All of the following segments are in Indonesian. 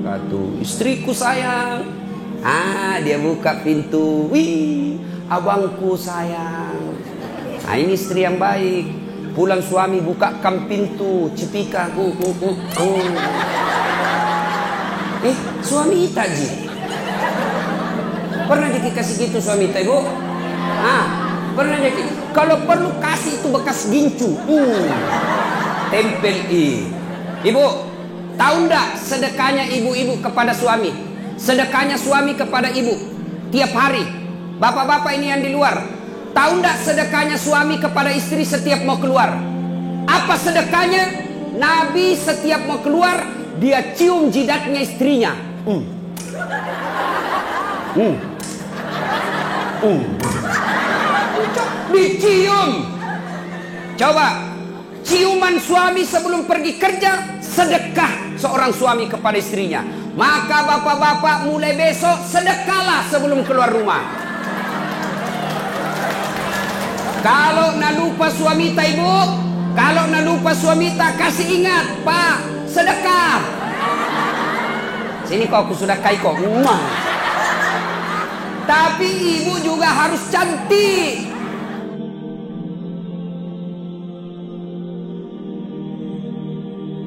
wabarakatuh. Istriku sayang. Ah, dia buka pintu. Wih, abangku sayang. Nah, ini istri yang baik. Pulang suami bukakan pintu, cepika. Suami taji. Pernah dikasih gitu suami tak, Ibu? Pernah jadi. Kalau perlu kasih itu bekas gincu. Tempel Ibu, tahu ndak sedekahnya ibu-ibu kepada suami? Sedekahnya suami kepada ibu tiap hari. Bapak-bapak ini yang di luar, tahu ndak sedekahnya suami kepada istri setiap mau keluar? Apa sedekahnya? Nabi setiap mau keluar, dia cium jidatnya istrinya. Dicium. Coba ciuman suami sebelum pergi kerja, sedekah seorang suami kepada istrinya. Maka bapak-bapak mulai besok sedekahlah sebelum keluar rumah. Kalau nak lupa suami tak, Ibu, kalau nak lupa suami tak, kasih ingat, Pak, sedekah. Sini kok aku sudah kai kok. Tapi ibu juga harus cantik.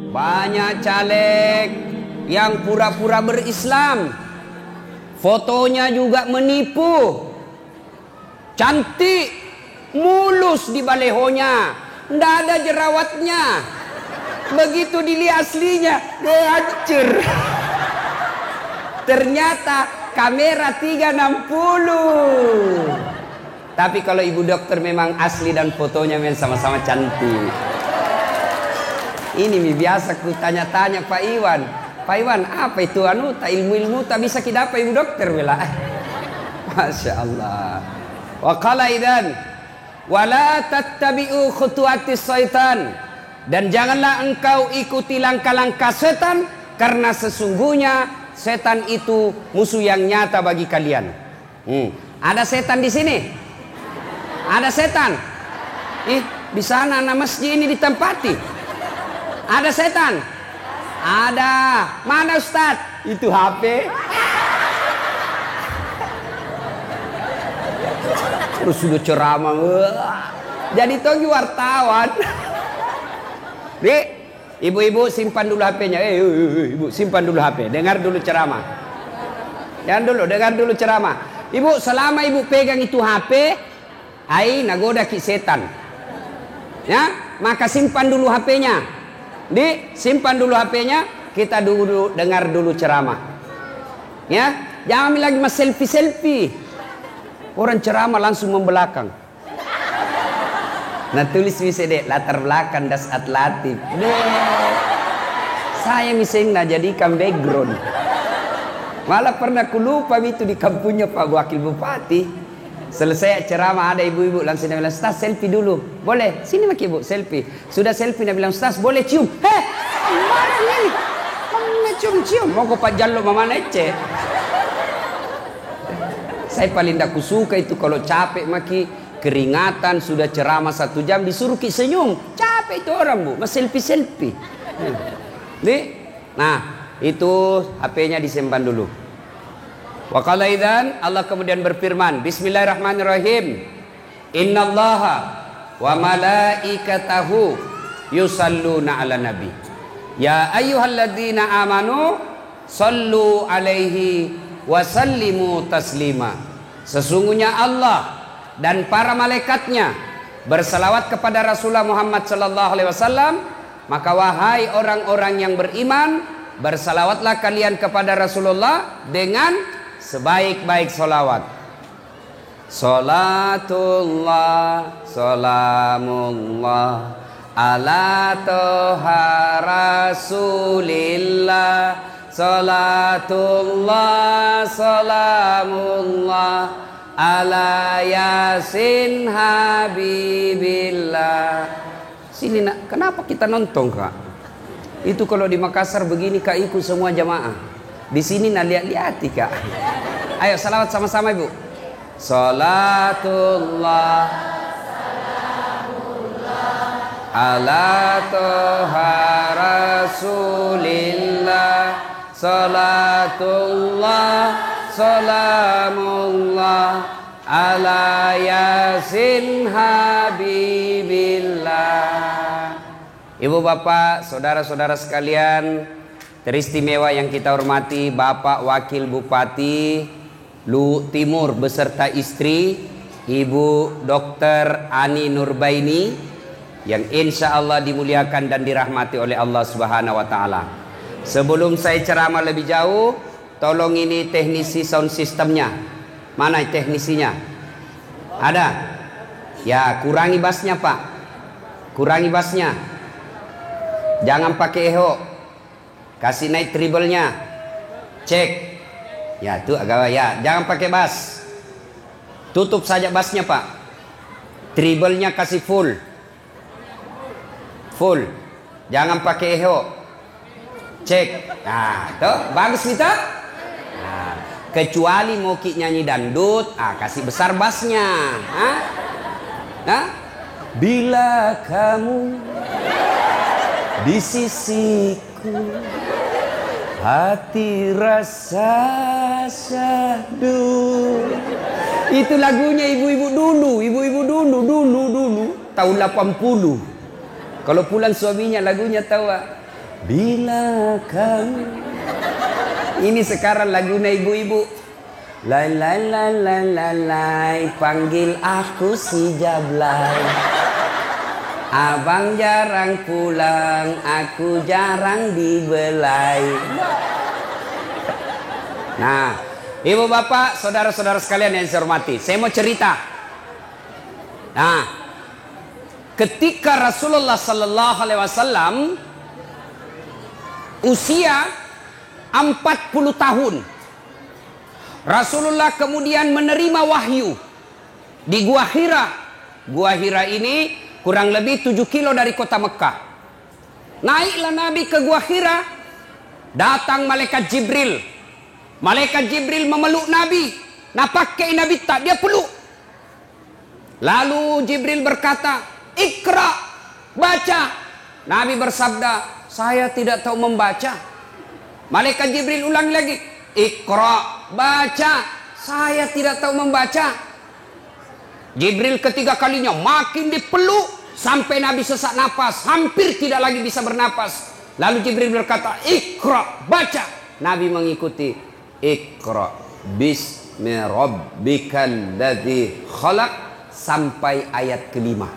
Banyak caleg yang pura-pura berislam, fotonya juga menipu. Cantik, mulus di balehonya, ndak ada jerawatnya. Begitu dilihat aslinya, dia hancur. Ternyata kamera 360. Tapi kalau ibu dokter memang asli dan fotonya memang sama-sama cantik. Ini biasa ku tanya-tanya Pak Iwan. Pak Iwan, apa itu tak ilmu-ilmu tak bisa kita apa ibu dokter bela. Masya Allah. Wa qala idzan wala tattabi'u khutuwatis syaitan. Dan janganlah engkau ikuti langkah-langkah setan, karena sesungguhnya setan itu musuh yang nyata bagi kalian. Ada setan di sini? Ada setan? Di sana nama masjid ini ditempati. Ada setan? Ada. Mana Ustadz? Itu HP. Terus sudah ceramah. Jadi togi wartawan. Dek, ibu-ibu simpan dulu HP-nya. Ibu simpan dulu HP. Dengar dulu ceramah. Dengar dulu ceramah. Ibu, selama ibu pegang itu HP, nagoda ki setan. Ya, maka simpan dulu HP-nya. Simpan dulu HP-nya, kita dulu dengar dulu ceramah. Ya, jangan lagi mas selfie. Orang ceramah langsung membelakang. Nah tulis bisa dek latar belakang das atlatif. Saya misalnya jadikan background. Malah pernah ku lupa itu di kampungnya Pak Wakil Bupati. Selesai ceramah ada ibu-ibu langsung dia bilang, Ustaz selfie dulu. Boleh? Sini maki ibu selfie. Sudah selfie dia bilang, Ustaz boleh cium. Mana ini? Mana cium-cium? Mau kau Pak Jallo mama nece. Saya paling tak suka itu kalau capek maki, keringatan, sudah ceramah 1 jam disuruh ki senyum. Capek itu orang Bu, mas selfie. Nah, itu HP-nya disimpan dulu. Wa qala idzan, Allah kemudian berfirman, Bismillahirrahmanirrahim. Innallaha wa malaikatahu yusalluna 'alan nabi. Ya ayyuhalladzina amanu sallu 'alaihi wa sallimu taslima. Sesungguhnya Allah dan para malaikatnya bersalawat kepada Rasulullah Muhammad sallallahu alaihi wasallam, maka wahai orang-orang yang beriman, bersalawatlah kalian kepada Rasulullah dengan sebaik-baik solawat. Salatullah salamullah ala toha rasulillah. Salatullah salamullah ala yasin habibillah. Sini nak, kenapa kita nonton kak? Itu kalau di Makassar begini kak ikut semua jamaah. Di sini nak lihat-lihati kak. Ayo salawat sama-sama ibu. Salatullah ala toha rasulillah. salatullah, salamullah ala yasin habibillah. Ibu bapak, saudara-saudara sekalian teristimewa yang kita hormati, Bapak Wakil Bupati Lu Timur beserta istri Ibu Dr. Ani Nurbaini yang insya Allah dimuliakan dan dirahmati oleh Allah Subhanahu wa Ta'ala. Sebelum saya ceramah lebih jauh, tolong ini teknisi sound systemnya. Mana teknisinya? Ada? Ya, kurangi bassnya Pak. Kurangi bassnya. Jangan pakai echo. Kasih naik treble-nya. Cek. Ya, itu agak ya. Jangan pakai bass. Tutup saja bassnya Pak. Treble-nya kasih full. Full. Jangan pakai echo. Cek. Nah, tuh bagus nih tuh. Nah, kecuali mau ki nyanyi dangdut, kasih besar bassnya. Nah, bila kamu di sisiku, hati rasa syahdu. Itu lagunya ibu-ibu dulu, dulu tahun 80. Kalau pulang suaminya lagunya tahu. Bila kamu. Ini sekarang lagunya ibu-ibu. Lai lai lai lai lai lai, panggil aku si Jablay. Abang jarang pulang, aku jarang dibelai. Nah, ibu bapak, saudara-saudara sekalian yang saya hormati, saya mau cerita. Nah, ketika Rasulullah Sallallahu Alaihi Wasallam usia 40 tahun, Rasulullah kemudian menerima wahyu di Gua Hira. Gua Hira ini kurang lebih 7 kilo dari kota Mekah. Naiklah Nabi ke Gua Hira. Datang malaikat Jibril. Malaikat Jibril memeluk Nabi. Nah pakai Nabi tak, dia peluk. Lalu Jibril berkata, Iqra, baca. Nabi bersabda, saya tidak tahu membaca. Malaikat Jibril ulang lagi, Iqra, baca. Saya tidak tahu membaca. Jibril ketiga kalinya makin dipeluk sampai Nabi sesak napas, hampir tidak lagi bisa bernapas. Lalu Jibril berkata, Iqra, baca. Nabi mengikuti, Iqra bismi rabbikal ladzi khalaq sampai ayat kelima.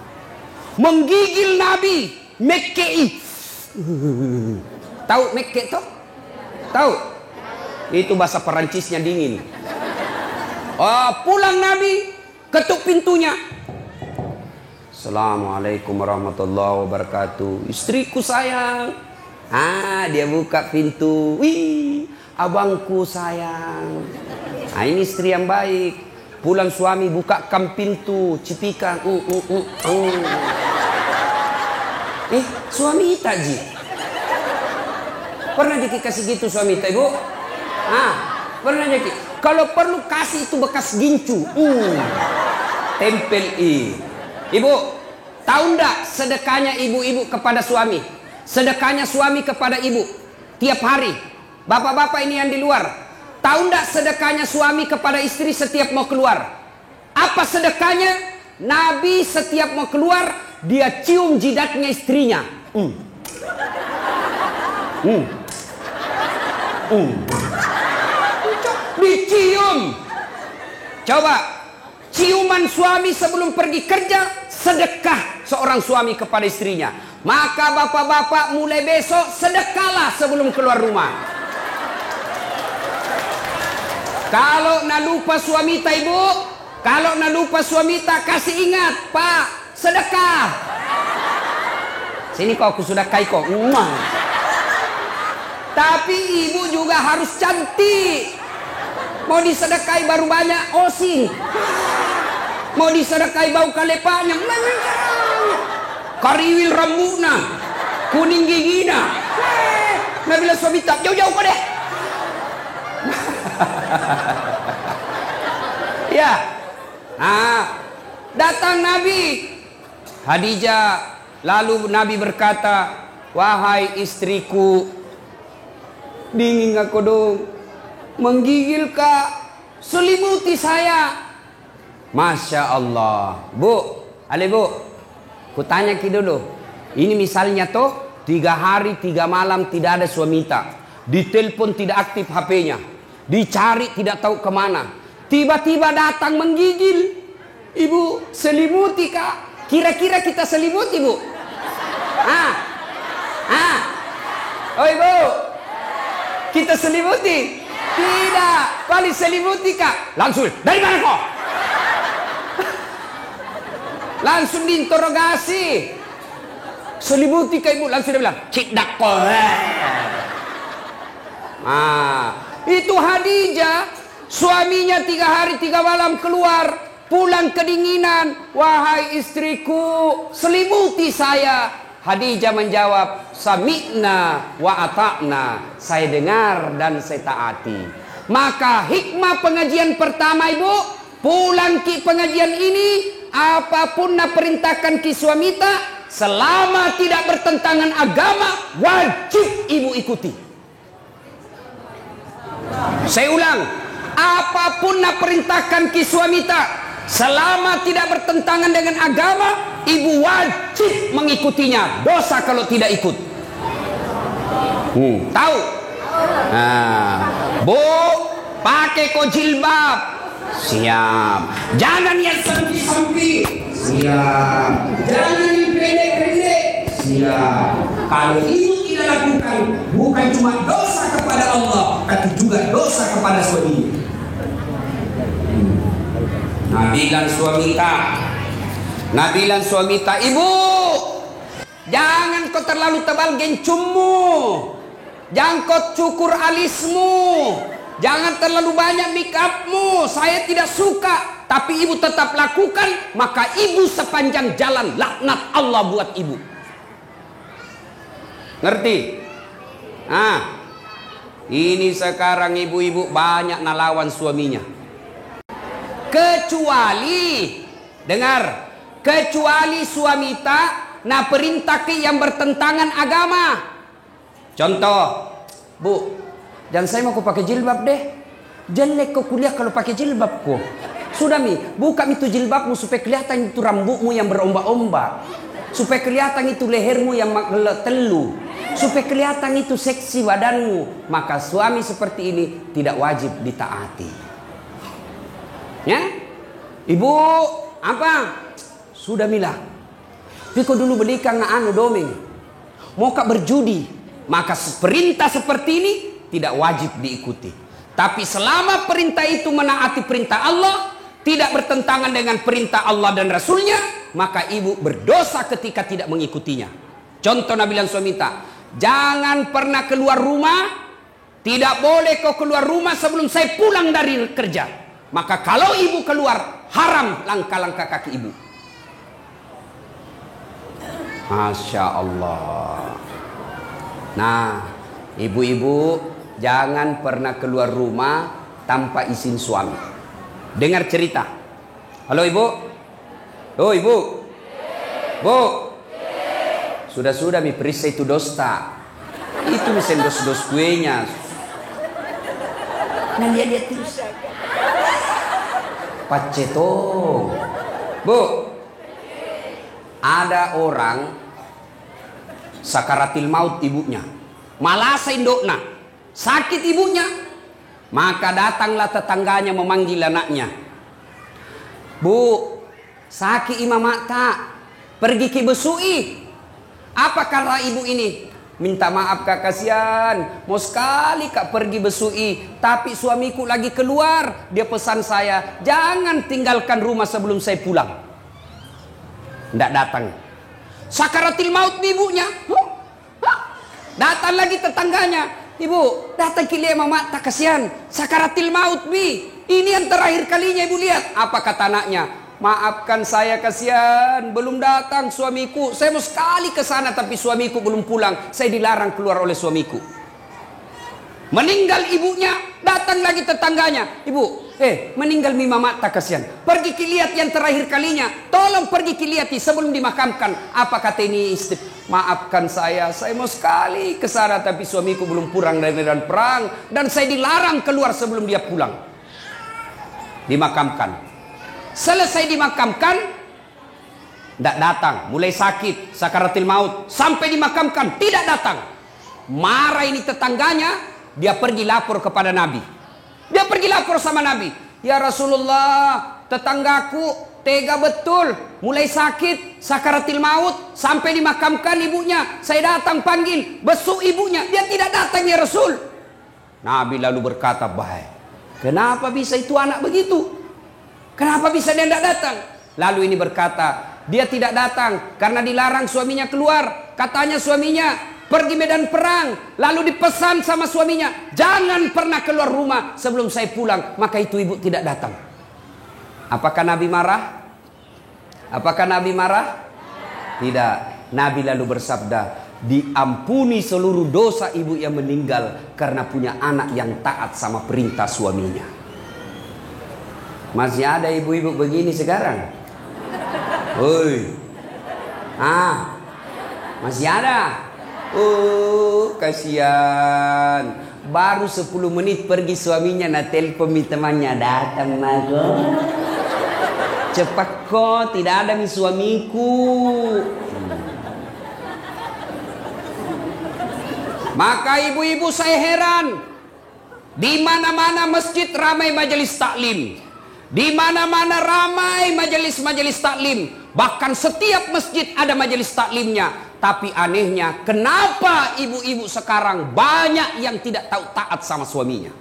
Menggigil Nabi, Mekkei. Tahu Mekke tuh? Tahu? Itu bahasa Perancisnya dingin. Pulang Nabi, ketuk pintunya. Assalamualaikum warahmatullahi wabarakatuh. Istriku sayang. Dia buka pintu. Wih, abangku sayang. Ini istri yang baik. Pulang suami bukakan pintu, cipikan. Suami Ita ji. Pernah dikasih gitu suami Ita, Ibu? Pernah jadi. Kalau perlu kasih itu bekas gincu. Tempel Ibu, tahu enggak sedekahnya ibu-ibu kepada suami? Sedekahnya suami kepada ibu tiap hari. Bapak-bapak ini yang di luar, tahu enggak sedekahnya suami kepada istri setiap mau keluar? Apa sedekahnya? Nabi setiap mau keluar, dia cium jidatnya istrinya. Dicium. Coba ciuman suami sebelum pergi kerja, sedekah seorang suami kepada istrinya. Maka bapak-bapak mulai besok sedekahlah sebelum keluar rumah. Kalau nak lupa suami ta ibu, kalau nak lupa suami ta, kasih ingat, Pak, sedekah. Sini kok aku sudah kai kok. Tapi ibu juga harus cantik. Mau disedekahi baru banyak osing. Mau disedekahi bau kalepanya, kariwil rambutna, kuning gigina. Nah bila suami tak jauh-jauh kau deh. Ya. Datang Nabi Khadijah. Lalu Nabi berkata, wahai istriku, Dingin aku dong. Menggigil kak. Selimuti saya. Masya Allah. Bu, ale bu. Kutanya ki dulu. Ini misalnya toh 3 hari 3 malam tidak ada suamita. Ditelepon tidak aktif HP-nya. Dicari tidak tahu kemana. Tiba-tiba datang menggigil. Ibu selimuti kak. Kira-kira kita selimuti bu? Oh ibu, kita selimuti? Tidak. Paling selimuti kak. Langsung, dari mana kok? Langsung diinterogasi. Selimuti kak ibu. Langsung dia bilang, cik dakko. Itu Hadijah. Suaminya 3 hari 3 malam keluar. Pulang kedinginan. Wahai istriku, selimuti saya. Hadijah menjawab, sami'na wa ata'na. Saya dengar dan saya taati. Maka hikmah pengajian pertama ibu, pulang ki pengajian ini, apapun nak perintahkan ki suamita, selama tidak bertentangan agama, wajib ibu ikuti. Saya ulang, apapun nak perintahkan ki suamita, selama tidak bertentangan dengan agama, ibu wajib mengikutinya. Dosa kalau tidak ikut. Tahu? Bu, pakai kok jilbab. Siap. Jangan yang sampi-sampi. Siap. Jangan yang pendek-pendek. Siap. Kalau ibu tidak lakukan, bukan cuma dosa kepada Allah, tapi juga dosa kepada suami. Nabilan suamita, ibu, jangan kau terlalu tebal gencummu, jangan kau cukur alismu, jangan terlalu banyak make upmu. Saya tidak suka, tapi ibu tetap lakukan, maka ibu sepanjang jalan laknat Allah buat ibu. Ngerti? Ini sekarang ibu-ibu banyak nalawan suaminya. Kecuali, dengar, kecuali suamita na perintah ke yang bertentangan agama. Contoh, bu, jangan saya mau pakai jilbab deh. Jelek kau kuliah kalau pakai jilbab kok. Sudah mi, buka itu jilbabmu supaya kelihatan itu rambutmu yang berombak-ombak, supaya kelihatan itu lehermu yang telu, supaya kelihatan itu seksi badanmu. Maka suami seperti ini tidak wajib ditaati. Ya, ibu apa? Sudah milah. Piko dulu belikan anu domeng. Mau kak berjudi, maka perintah seperti ini tidak wajib diikuti. Tapi selama perintah itu menaati perintah Allah, tidak bertentangan dengan perintah Allah dan Rasulnya, maka ibu berdosa ketika tidak mengikutinya. Contoh Nabi suamita, jangan pernah keluar rumah. Tidak boleh kau keluar rumah sebelum saya pulang dari kerja. Maka kalau ibu keluar, haram langkah-langkah kaki ibu. Masya Allah. Nah, ibu-ibu jangan pernah keluar rumah tanpa izin suami. Dengar cerita. Halo ibu. Oh ibu. Bu. Sudah-sudah mi perisa itu dosta. Itu misen dos-dos kuenya. Nah lihat terus. Pacetong. Bu, ada orang sakaratil maut ibunya, malasa indokna, sakit ibunya, maka datanglah tetangganya memanggil anaknya. Bu, sakit imam mata, pergi ke besui. Apa kata ibu ini? Minta maaf kak, kasihan. Mau sekali kak pergi besui, tapi suamiku lagi keluar. Dia pesan saya, jangan tinggalkan rumah sebelum saya pulang. Tidak datang. Sakaratil maut ibunya. Datang lagi tetangganya. Ibu, datang kilia mama, tak kasihan. Sakaratil maut bi. Ini yang terakhir kalinya ibu lihat. Apa kata anaknya? Maafkan saya, kasihan, belum datang suamiku. Saya mau sekali ke sana tapi suamiku belum pulang. Saya dilarang keluar oleh suamiku. Meninggal ibunya, datang lagi tetangganya. Ibu, meninggal mi mama tak kasihan. Pergi lihat yang terakhir kalinya. Tolong pergi lihat sebelum dimakamkan. Apa kata ini istri? Maafkan saya mau sekali ke sana, tapi suamiku belum pulang dari medan perang dan saya dilarang keluar sebelum dia pulang. Dimakamkan. Selesai dimakamkan, tidak datang. Mulai sakit, sakaratil maut, sampai dimakamkan tidak datang. Marah ini tetangganya. Dia pergi lapor kepada Nabi. Dia pergi lapor sama Nabi. Ya Rasulullah, tetanggaku tega betul. Mulai sakit, sakaratil maut, sampai dimakamkan ibunya. Saya datang panggil, besuk ibunya. Dia tidak datang ya Rasul. Nabi lalu berkata, baik. Kenapa bisa itu anak begitu? Kenapa bisa dia tidak datang? Lalu ini berkata, dia tidak datang karena dilarang suaminya keluar. Katanya suaminya pergi medan perang, lalu dipesan sama suaminya, jangan pernah keluar rumah sebelum saya pulang. Maka itu ibu tidak datang. Apakah Nabi marah? Apakah Nabi marah? Tidak. Nabi lalu bersabda, diampuni seluruh dosa ibu yang meninggal karena punya anak yang taat sama perintah suaminya. Masih ada ibu-ibu begini sekarang? Woi, masih ada? Oh, kasihan. Baru 10 menit pergi suaminya telepon temannya, datang nago. Cepat kok, tidak ada mi suamiku. Maka ibu-ibu saya heran. Di mana-mana masjid ramai majelis taklim. Di mana-mana ramai majelis-majelis taklim. Bahkan setiap masjid ada majelis taklimnya. Tapi anehnya, kenapa ibu-ibu sekarang banyak yang tidak tahu taat sama suaminya?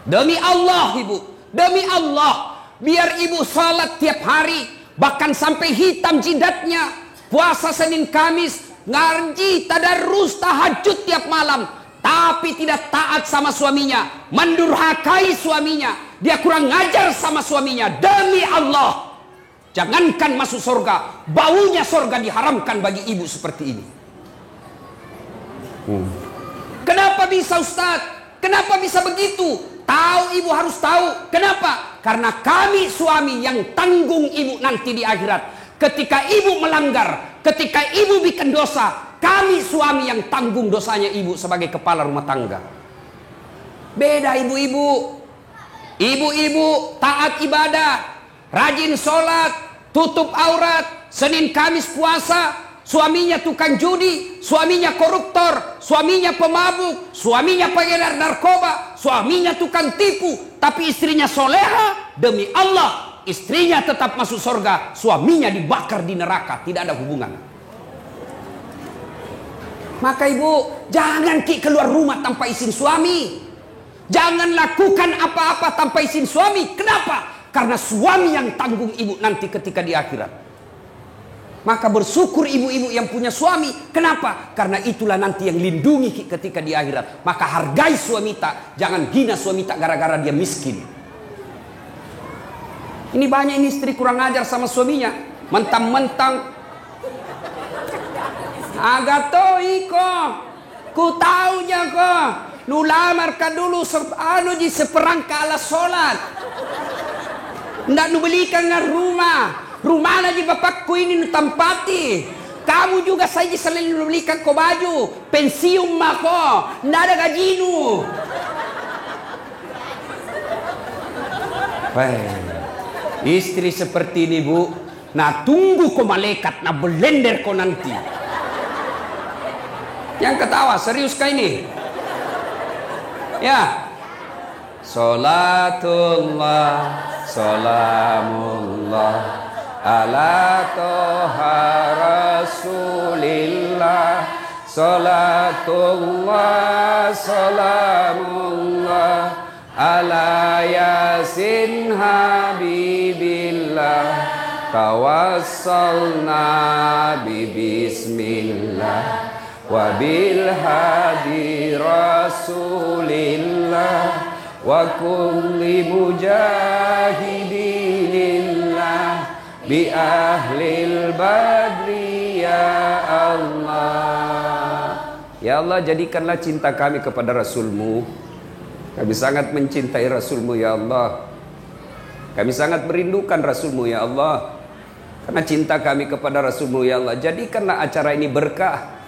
Demi Allah ibu, demi Allah, biar ibu sholat tiap hari, bahkan sampai hitam jidatnya, puasa Senin Kamis, ngaji, tadarus, tahajud tiap malam, tapi tidak taat sama suaminya, mendurhakai suaminya, dia kurang ngajar sama suaminya. Demi Allah, jangankan masuk surga, baunya surga diharamkan bagi ibu seperti ini. Kenapa bisa Ustaz? Kenapa bisa begitu? Tahu ibu harus tahu. Kenapa? Karena kami suami yang tanggung ibu nanti di akhirat. Ketika ibu melanggar, ketika ibu bikin dosa, kami suami yang tanggung dosanya ibu sebagai kepala rumah tangga. Beda ibu-ibu. Ibu-ibu taat ibadah, rajin sholat, tutup aurat, Senin Kamis puasa, suaminya tukang judi, suaminya koruptor, suaminya pemabuk, suaminya pengedar narkoba, suaminya tukang tipu, tapi istrinya soleha. Demi Allah, istrinya tetap masuk surga, suaminya dibakar di neraka, tidak ada hubungan. Maka ibu, jangan keluar rumah tanpa izin suami. Jangan lakukan apa-apa tanpa izin suami. Kenapa? Karena suami yang tanggung ibu nanti ketika di akhirat. Maka bersyukur ibu-ibu yang punya suami. Kenapa? Karena itulah nanti yang lindungi ketika di akhirat. Maka hargai suami tak. Jangan hina suami tak gara-gara dia miskin. Ini banyak ini istri kurang ajar sama suaminya. Mentang-mentang agak iko, ku taunya kok. Nu lamar ka dulu seperangka ala sholat. Ndak nu belikan nga rumah. Rumah na di bapakku ini nu tampati. Kamu juga saja selalu nu belikan ko baju. Pensiun mako. Ndak ada gaji nu. Istri seperti ini bu. Nah tunggu ko malaikat. Nah belender ko nanti. Yang ketawa serius kah ini? Ya. Salatullah, salamullah ala toha rasulillah. Salatullah, salamullah ala yasin habibillah. Tawassalna bismillah wa bil hadi rasulillah wa kulli mujahidinillah bi ahlil badri ya Allah. Ya Allah, jadikanlah cinta kami kepada Rasul-Mu. Kami sangat mencintai Rasul-Mu ya Allah. Kami sangat merindukan Rasul-Mu ya Allah. Karena cinta kami kepada Rasul-Mu ya Allah, jadikanlah acara ini berkah.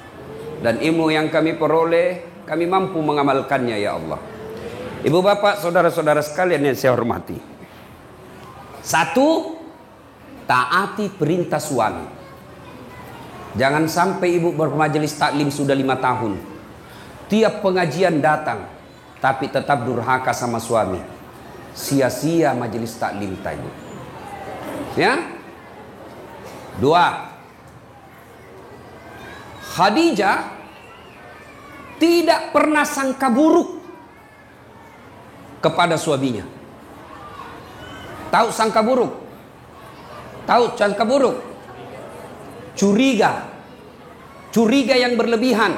Dan ilmu yang kami peroleh, kami mampu mengamalkannya ya Allah. Ibu bapak, saudara-saudara sekalian yang saya hormati. Satu, taati perintah suami. Jangan sampai ibu bermajelis taklim sudah 5 tahun. Tiap pengajian datang, tapi tetap durhaka sama suami. Sia-sia majelis taklim tadi. Ya. 2, Khadijah tidak pernah sangka buruk kepada suaminya. Tahu sangka buruk? Tahu sangka buruk? Curiga. Curiga yang berlebihan.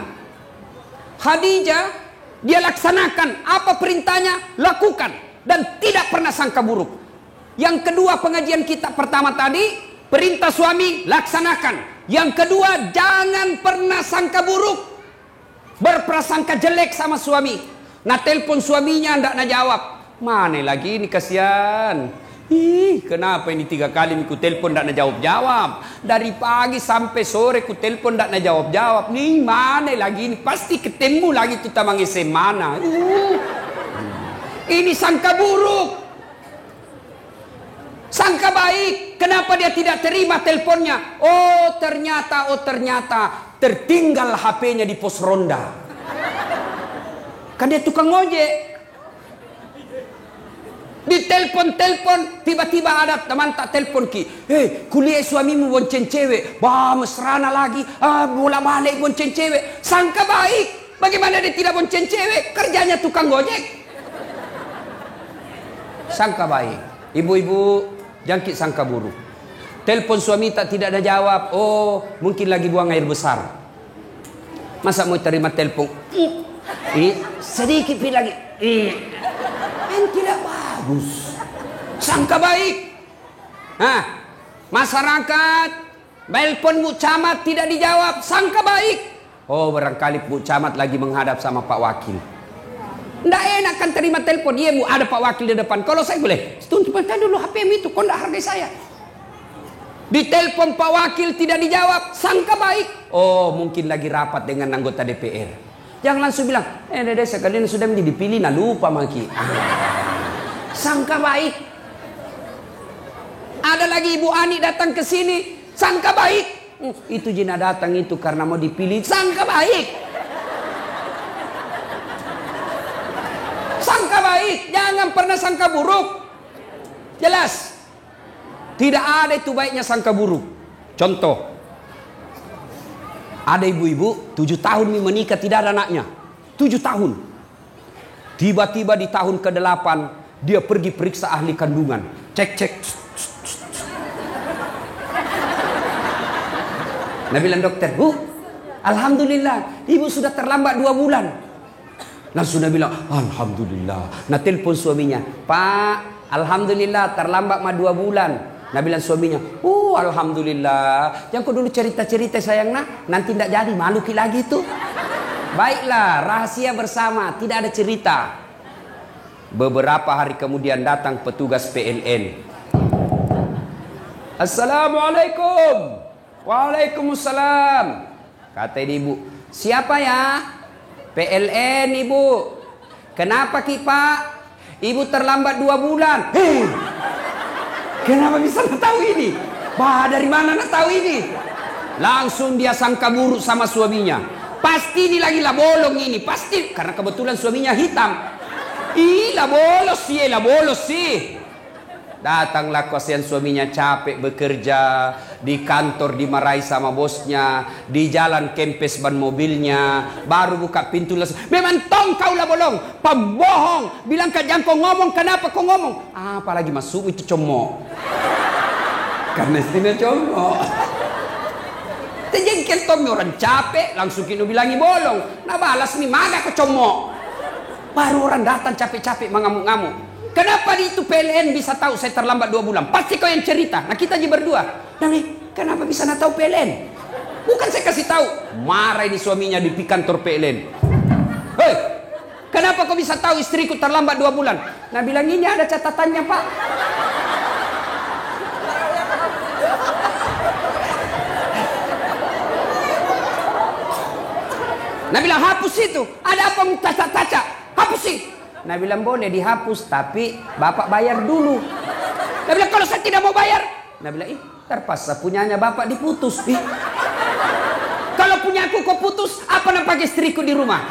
Khadijah, dia laksanakan apa perintahnya, lakukan, dan tidak pernah sangka buruk. Yang kedua, pengajian kita pertama tadi, perintah suami laksanakan. Yang kedua, jangan pernah sangka buruk, berprasangka jelek sama suami. Nah, telepon suaminya ndak nak jawab. Mana lagi ini, kasihan. Ih, kenapa ini 3 kali ku telepon ndak nak jawab-jawab. Dari pagi sampai sore ku telepon ndak nak jawab-jawab. Nih, mana lagi ini, pasti ketemu lagi tuh tamang SMA mana. Ini sangka buruk. Sangka baik. Kenapa dia tidak terima teleponnya? Oh ternyata tertinggal HP-nya di pos ronda. Kan dia tukang ojek. Ditelepon, tiba-tiba ada teman tak telepon ki. Kuliah suamimu bonceng cewek. Bah, mesrana lagi. Bola-balik bonceng cewek. Sangka baik. Bagaimana dia tidak bonceng cewek? Kerjanya tukang ojek. Sangka baik. Ibu-ibu, jangkit sangka buruk. Telepon suami tidak ada jawab. Oh, mungkin lagi buang air besar. Masa mau terima telepon? Sedikit lagi. Kan tidak bagus. Sangka baik. Masyarakat telepon Bu Camat tidak dijawab. Sangka baik. Oh, barangkali Bu Camat lagi menghadap sama Pak Wakil. Nggak enak kan terima telepon. Iya Bu, ada Pak Wakil di depan. Kalau saya boleh, tuntutkan dulu HP-mu itu. Kau nggak hargai saya. Ditelepon Pak Wakil tidak dijawab. Sangka baik. Oh, mungkin lagi rapat dengan anggota DPR. Jangan langsung bilang, dede sekalian sudah menjadi dipilih, nah lupa maki. Sangka baik. Ada lagi Ibu Ani datang ke sini, sangka baik. Itu Jina datang itu karena mau dipilih, sangka baik. Sangka baik, jangan pernah sangka buruk. Jelas. Tidak ada itu baiknya sangka buruk. Contoh. Ada ibu-ibu 7 tahun menikah tidak ada anaknya. 7 tahun. Tiba-tiba di tahun ke-8 dia pergi periksa ahli kandungan. Cek. Nah bilang dokter, Bu, alhamdulillah ibu sudah terlambat 2 bulan. Nah sudah bilang, alhamdulillah. Nah telepon suaminya, Pak, alhamdulillah terlambat 2 bulan. Nah bilang suaminya, alhamdulillah. Jangan kau dulu cerita-cerita sayang nak. Nanti tidak jadi, malu lagi tuh. Baiklah, rahasia bersama, tidak ada cerita. Beberapa hari kemudian datang petugas PLN. Assalamualaikum. Waalaikumsalam. Kata ibu, siapa ya? PLN ibu. Kenapa ki Pak? Ibu terlambat 2 bulan. Kenapa bisa tahu ini? Bah, dari mana nak tahu ini? Langsung dia sangka buruk sama suaminya. Pasti ini lagi lah bolong ini, pasti karena kebetulan suaminya hitam. Lah bolos sih. Datanglah kasihan suaminya capek bekerja, di kantor dimarahi sama bosnya, di jalan kempes ban mobilnya, baru buka pintu langsung. Memang tong kau lah bolong, pembohong. Bilang jangan kau ngomong, kenapa kau ngomong? Apalagi masuk itu comok. Karena istimewa comok. Terjengkel Tommy orang capek, langsung kini bilangi bolong. Nah balas nih, mana kau comok? Baru orang datang capek-capek mengamuk-ngamuk. Kenapa di itu PLN bisa tahu saya terlambat 2 bulan? Pasti kau yang cerita. Nah kita aja berdua. Nah nih, kenapa bisa nak tahu PLN? Bukan saya kasih tahu. Marah ini suaminya di kantor PLN. Hei, kenapa kau bisa tahu istriku terlambat 2 bulan? Nah bilang ini ada catatannya Pak. Nah bilang hapus itu. Ada apa taca-taca? Hapus sih. Nah bilang boleh dihapus tapi bapak bayar dulu. Nah bilang kalau saya tidak mau bayar. Nah bilang terpaksa punyanya bapak diputus. Kalau punya aku kau putus, apa nak pakai istriku di rumah?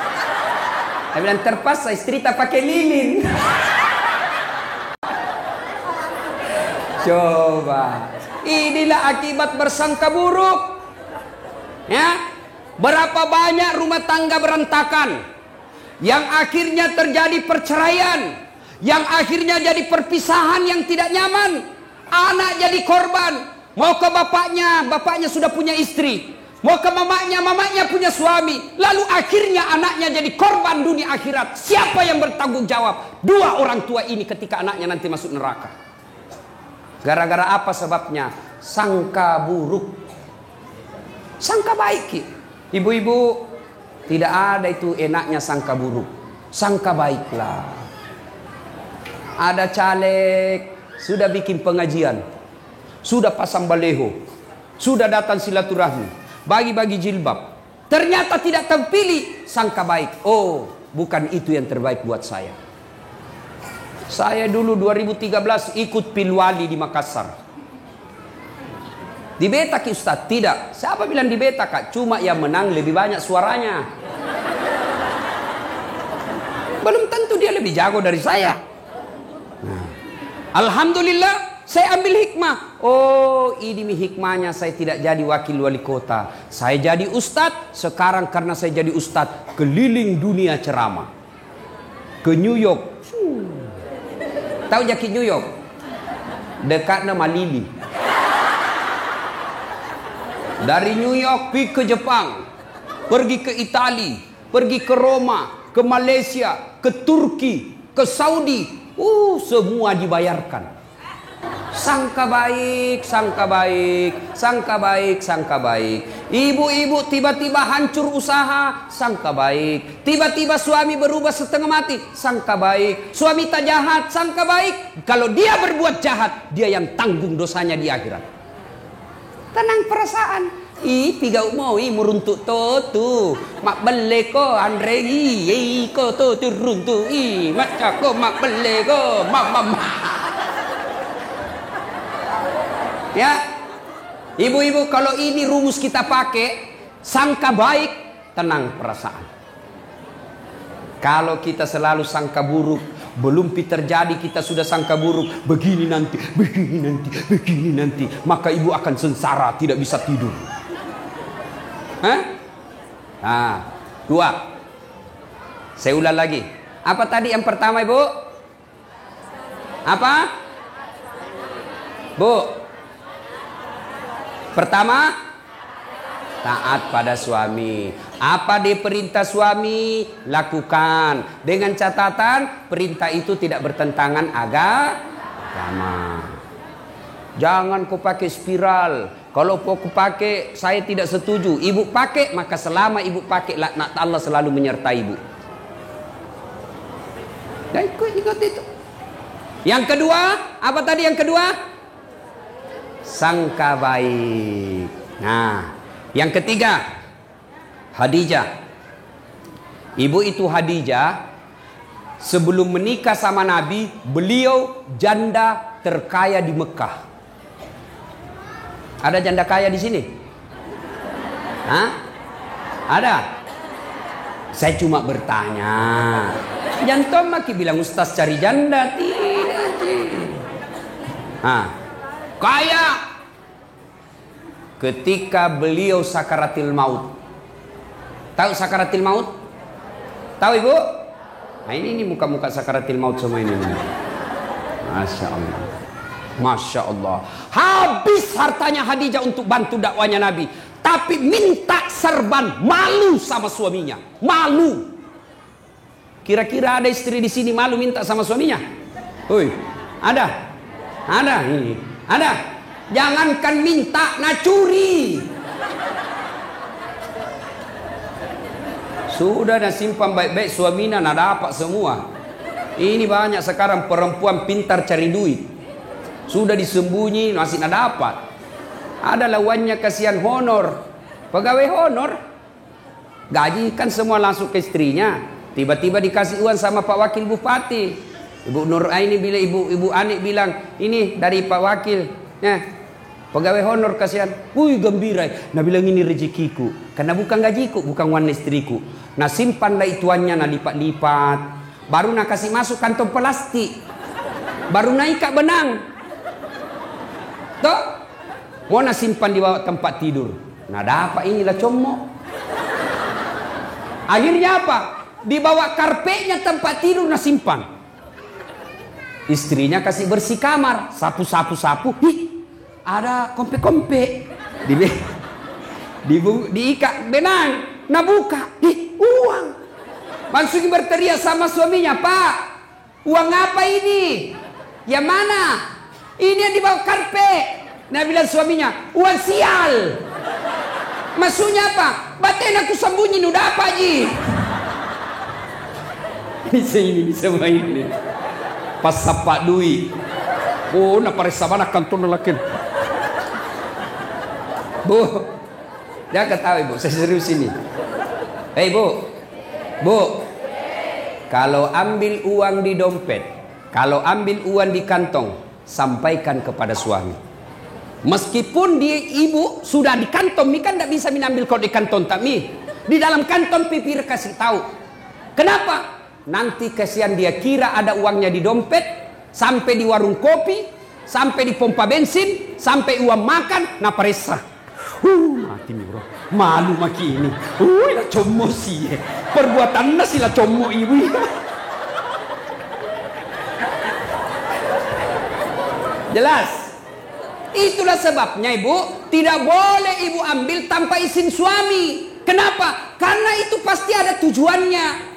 Nah bilang terpaksa istri tak pakai lilin. Coba. Inilah akibat bersangka buruk. Ya. Berapa banyak rumah tangga berantakan, yang akhirnya terjadi perceraian, yang akhirnya jadi perpisahan yang tidak nyaman. Anak jadi korban. Mau ke bapaknya, bapaknya sudah punya istri. Mau ke mamanya, mamanya punya suami. Lalu akhirnya anaknya jadi korban dunia akhirat. Siapa yang bertanggung jawab? 2 orang tua ini ketika anaknya nanti masuk neraka. Gara-gara apa sebabnya? Sangka buruk. Sangka baik. Ibu-ibu, tidak ada itu enaknya sangka buruk. Sangka baiklah. Ada caleg, sudah bikin pengajian, sudah pasang baleho, sudah datang silaturahmi, bagi-bagi jilbab. Ternyata tidak terpilih, sangka baik. Oh, bukan itu yang terbaik buat saya. Saya dulu 2013 ikut Pilwali di Makassar. Dibetak Ustaz? Tidak. Siapa bilang dibetak Kak? Cuma yang menang lebih banyak suaranya. Belum tentu dia lebih jago dari saya. Nah, alhamdulillah saya ambil hikmah. Oh ini hikmahnya saya tidak jadi wakil wali kota. Saya jadi Ustadz. Sekarang karena saya jadi Ustadz, keliling dunia ceramah. Ke New York. Tahu jaki New York? Dekat nama Lili. Dari New York pergi ke Jepang, pergi ke Italia, pergi ke Roma, ke Malaysia, ke Turki, ke Saudi. Semua dibayarkan. Sangka baik, sangka baik, sangka baik, sangka baik. Ibu-ibu tiba-tiba hancur usaha, sangka baik. Tiba-tiba suami berubah setengah mati, sangka baik. Suami tak jahat, sangka baik. Kalau dia berbuat jahat, dia yang tanggung dosanya di akhirat. Tenang perasaan. Piga mau meruntuk tu. Mak bele ko Andre ko tu runtuk mak ko mak bele ko mama. Ya. Ibu-ibu kalau ini rumus kita pakai, sangka baik, tenang perasaan. Kalau kita selalu sangka buruk, belum terjadi kita sudah sangka buruk, begini nanti, begini nanti, begini nanti, maka ibu akan sengsara, tidak bisa tidur. Nah, 2. Saya ulang lagi. Apa tadi yang pertama ibu? Apa? Bu? Pertama, taat pada suami. Apa diperintah suami, lakukan. Dengan catatan, perintah itu tidak bertentangan agama. Jangan kau pakai spiral. Kalau kau pakai, saya tidak setuju. Ibu pakai, maka selama ibu pakai, laknat Allah selalu menyertai ibu. Dan ikut itu. Yang kedua, apa tadi yang kedua? Sangka baik. Nah, yang ketiga, Khadijah. Ibu itu Khadijah, sebelum menikah sama Nabi, beliau janda terkaya di Mekah. Ada janda kaya di sini? Hah? Ada? Saya cuma bertanya. Jangan maki bilang Ustaz cari janda. Tidak. Kaya. Ketika beliau sakaratil maut. Tahu sakaratil maut? Tahu ibu? Nah ini muka-muka sakaratil maut semua ini. Masya Allah. Masya Allah. Habis hartanya Khadijah untuk bantu dakwanya Nabi. Tapi minta serban, malu sama suaminya. Malu. Kira-kira ada istri di sini malu minta sama suaminya? Ada? Ada? Ada? Jangankan minta, nah curi. Sudah nak simpan baik-baik suaminya nak dapat semua. Ini banyak sekarang perempuan pintar cari duit. Sudah disembunyi masih nak dapat. Ada lawannya kasihan honor. Pegawai honor. Gaji kan semua langsung ke istrinya. Tiba-tiba dikasih uang sama Pak Wakil Bupati. Ibu Nur Aini bilang, Ibu Anik bilang, ini dari Pak Wakil. Nah, pegawai honor kasihan. Wih gembira. Nah bilang ini rezekiku. Karena bukan gajiku, bukan uang istriku. Nah simpanlah ituannya, nah lipat-lipat. Baru nak kasih masuk kantong plastik. Baru naik kak benang. Tuh. Mau nak simpan di bawah tempat tidur. Nah dapat inilah comok. Akhirnya apa? Dibawa karpetnya tempat tidur nak simpan. Istrinya kasih bersih kamar, sapu. Ih, ada kompe-kompe. Diikat benang, nah buka. Ih, uang. Langsung berteriak sama suaminya, Pak, uang apa ini? Yang mana? Ini yang dibawa karpet. Nah bilang suaminya, uang sial. Maksudnya apa? Batin aku sembunyi, udah apa Ji? Bisa main ini. Pas sapak duit. Oh, nak parisa mana kantor lelakin. Bu, jangan ketawa ibu, saya serius ini. Hei bu, kalau ambil uang di dompet, kalau ambil uang di kantong, sampaikan kepada suami. Meskipun ibu sudah di kantong, mi kan tidak bisa mengambil kau di kantong tak mi. Di dalam kantong pipir kasih tahu. Kenapa? Nanti kasihan dia kira ada uangnya di dompet, sampai di warung kopi, sampai di pompa bensin, sampai uang makan, nah parisa. Mati mi bro, malu maki ini. Lah como sih, perbuatannya sih lah como ibu. Jelas? Itulah sebabnya ibu tidak boleh ibu ambil tanpa izin suami. Kenapa? Karena itu pasti ada tujuannya.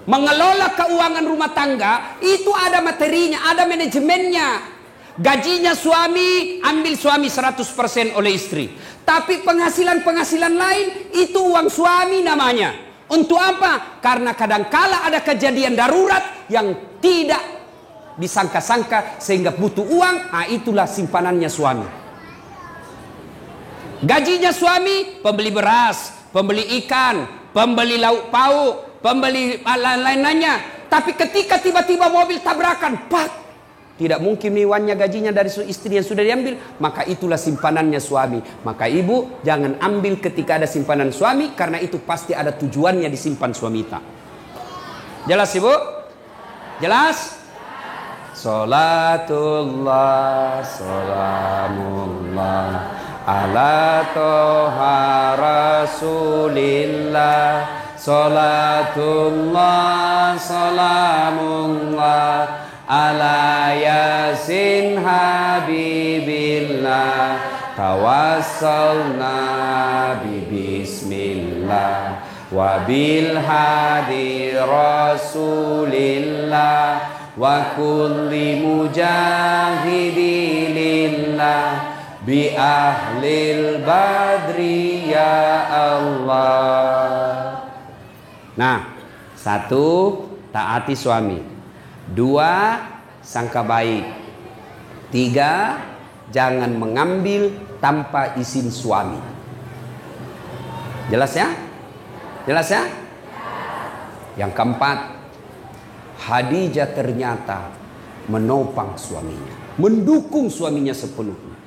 Mengelola keuangan rumah tangga itu ada materinya, ada manajemennya. Gajinya suami, ambil suami 100% oleh istri. Tapi penghasilan lain itu uang suami namanya. Untuk apa? Karena kadangkala ada kejadian darurat yang tidak disangka-sangka sehingga butuh uang, nah itulah simpanannya suami. Gajinya suami, pembeli beras, pembeli ikan, pembeli lauk pauk, pembeli lain-lainnya. Tapi ketika tiba-tiba mobil tabrakan, pak, tidak mungkin uangnya gajinya dari istri yang sudah diambil, maka itulah simpanannya suami. Maka ibu jangan ambil ketika ada simpanan suami, karena itu pasti ada tujuannya disimpan suami kita. Jelas ibu? Jelas? Salatullah, salamullah ala toha rasulillah. Salatullah, salamullah ala yasin habibillah. Tawassalna bismillah wa bil hadi rasulillah wa kulli mujahidi lillah bi ahlil badri ya Allah. Nah, 1, taati suami. 2, sangka baik. 3, jangan mengambil tanpa izin suami. Jelas ya? Jelas ya? Yang keempat, Khadijah ternyata menopang suaminya, mendukung suaminya sepenuhnya.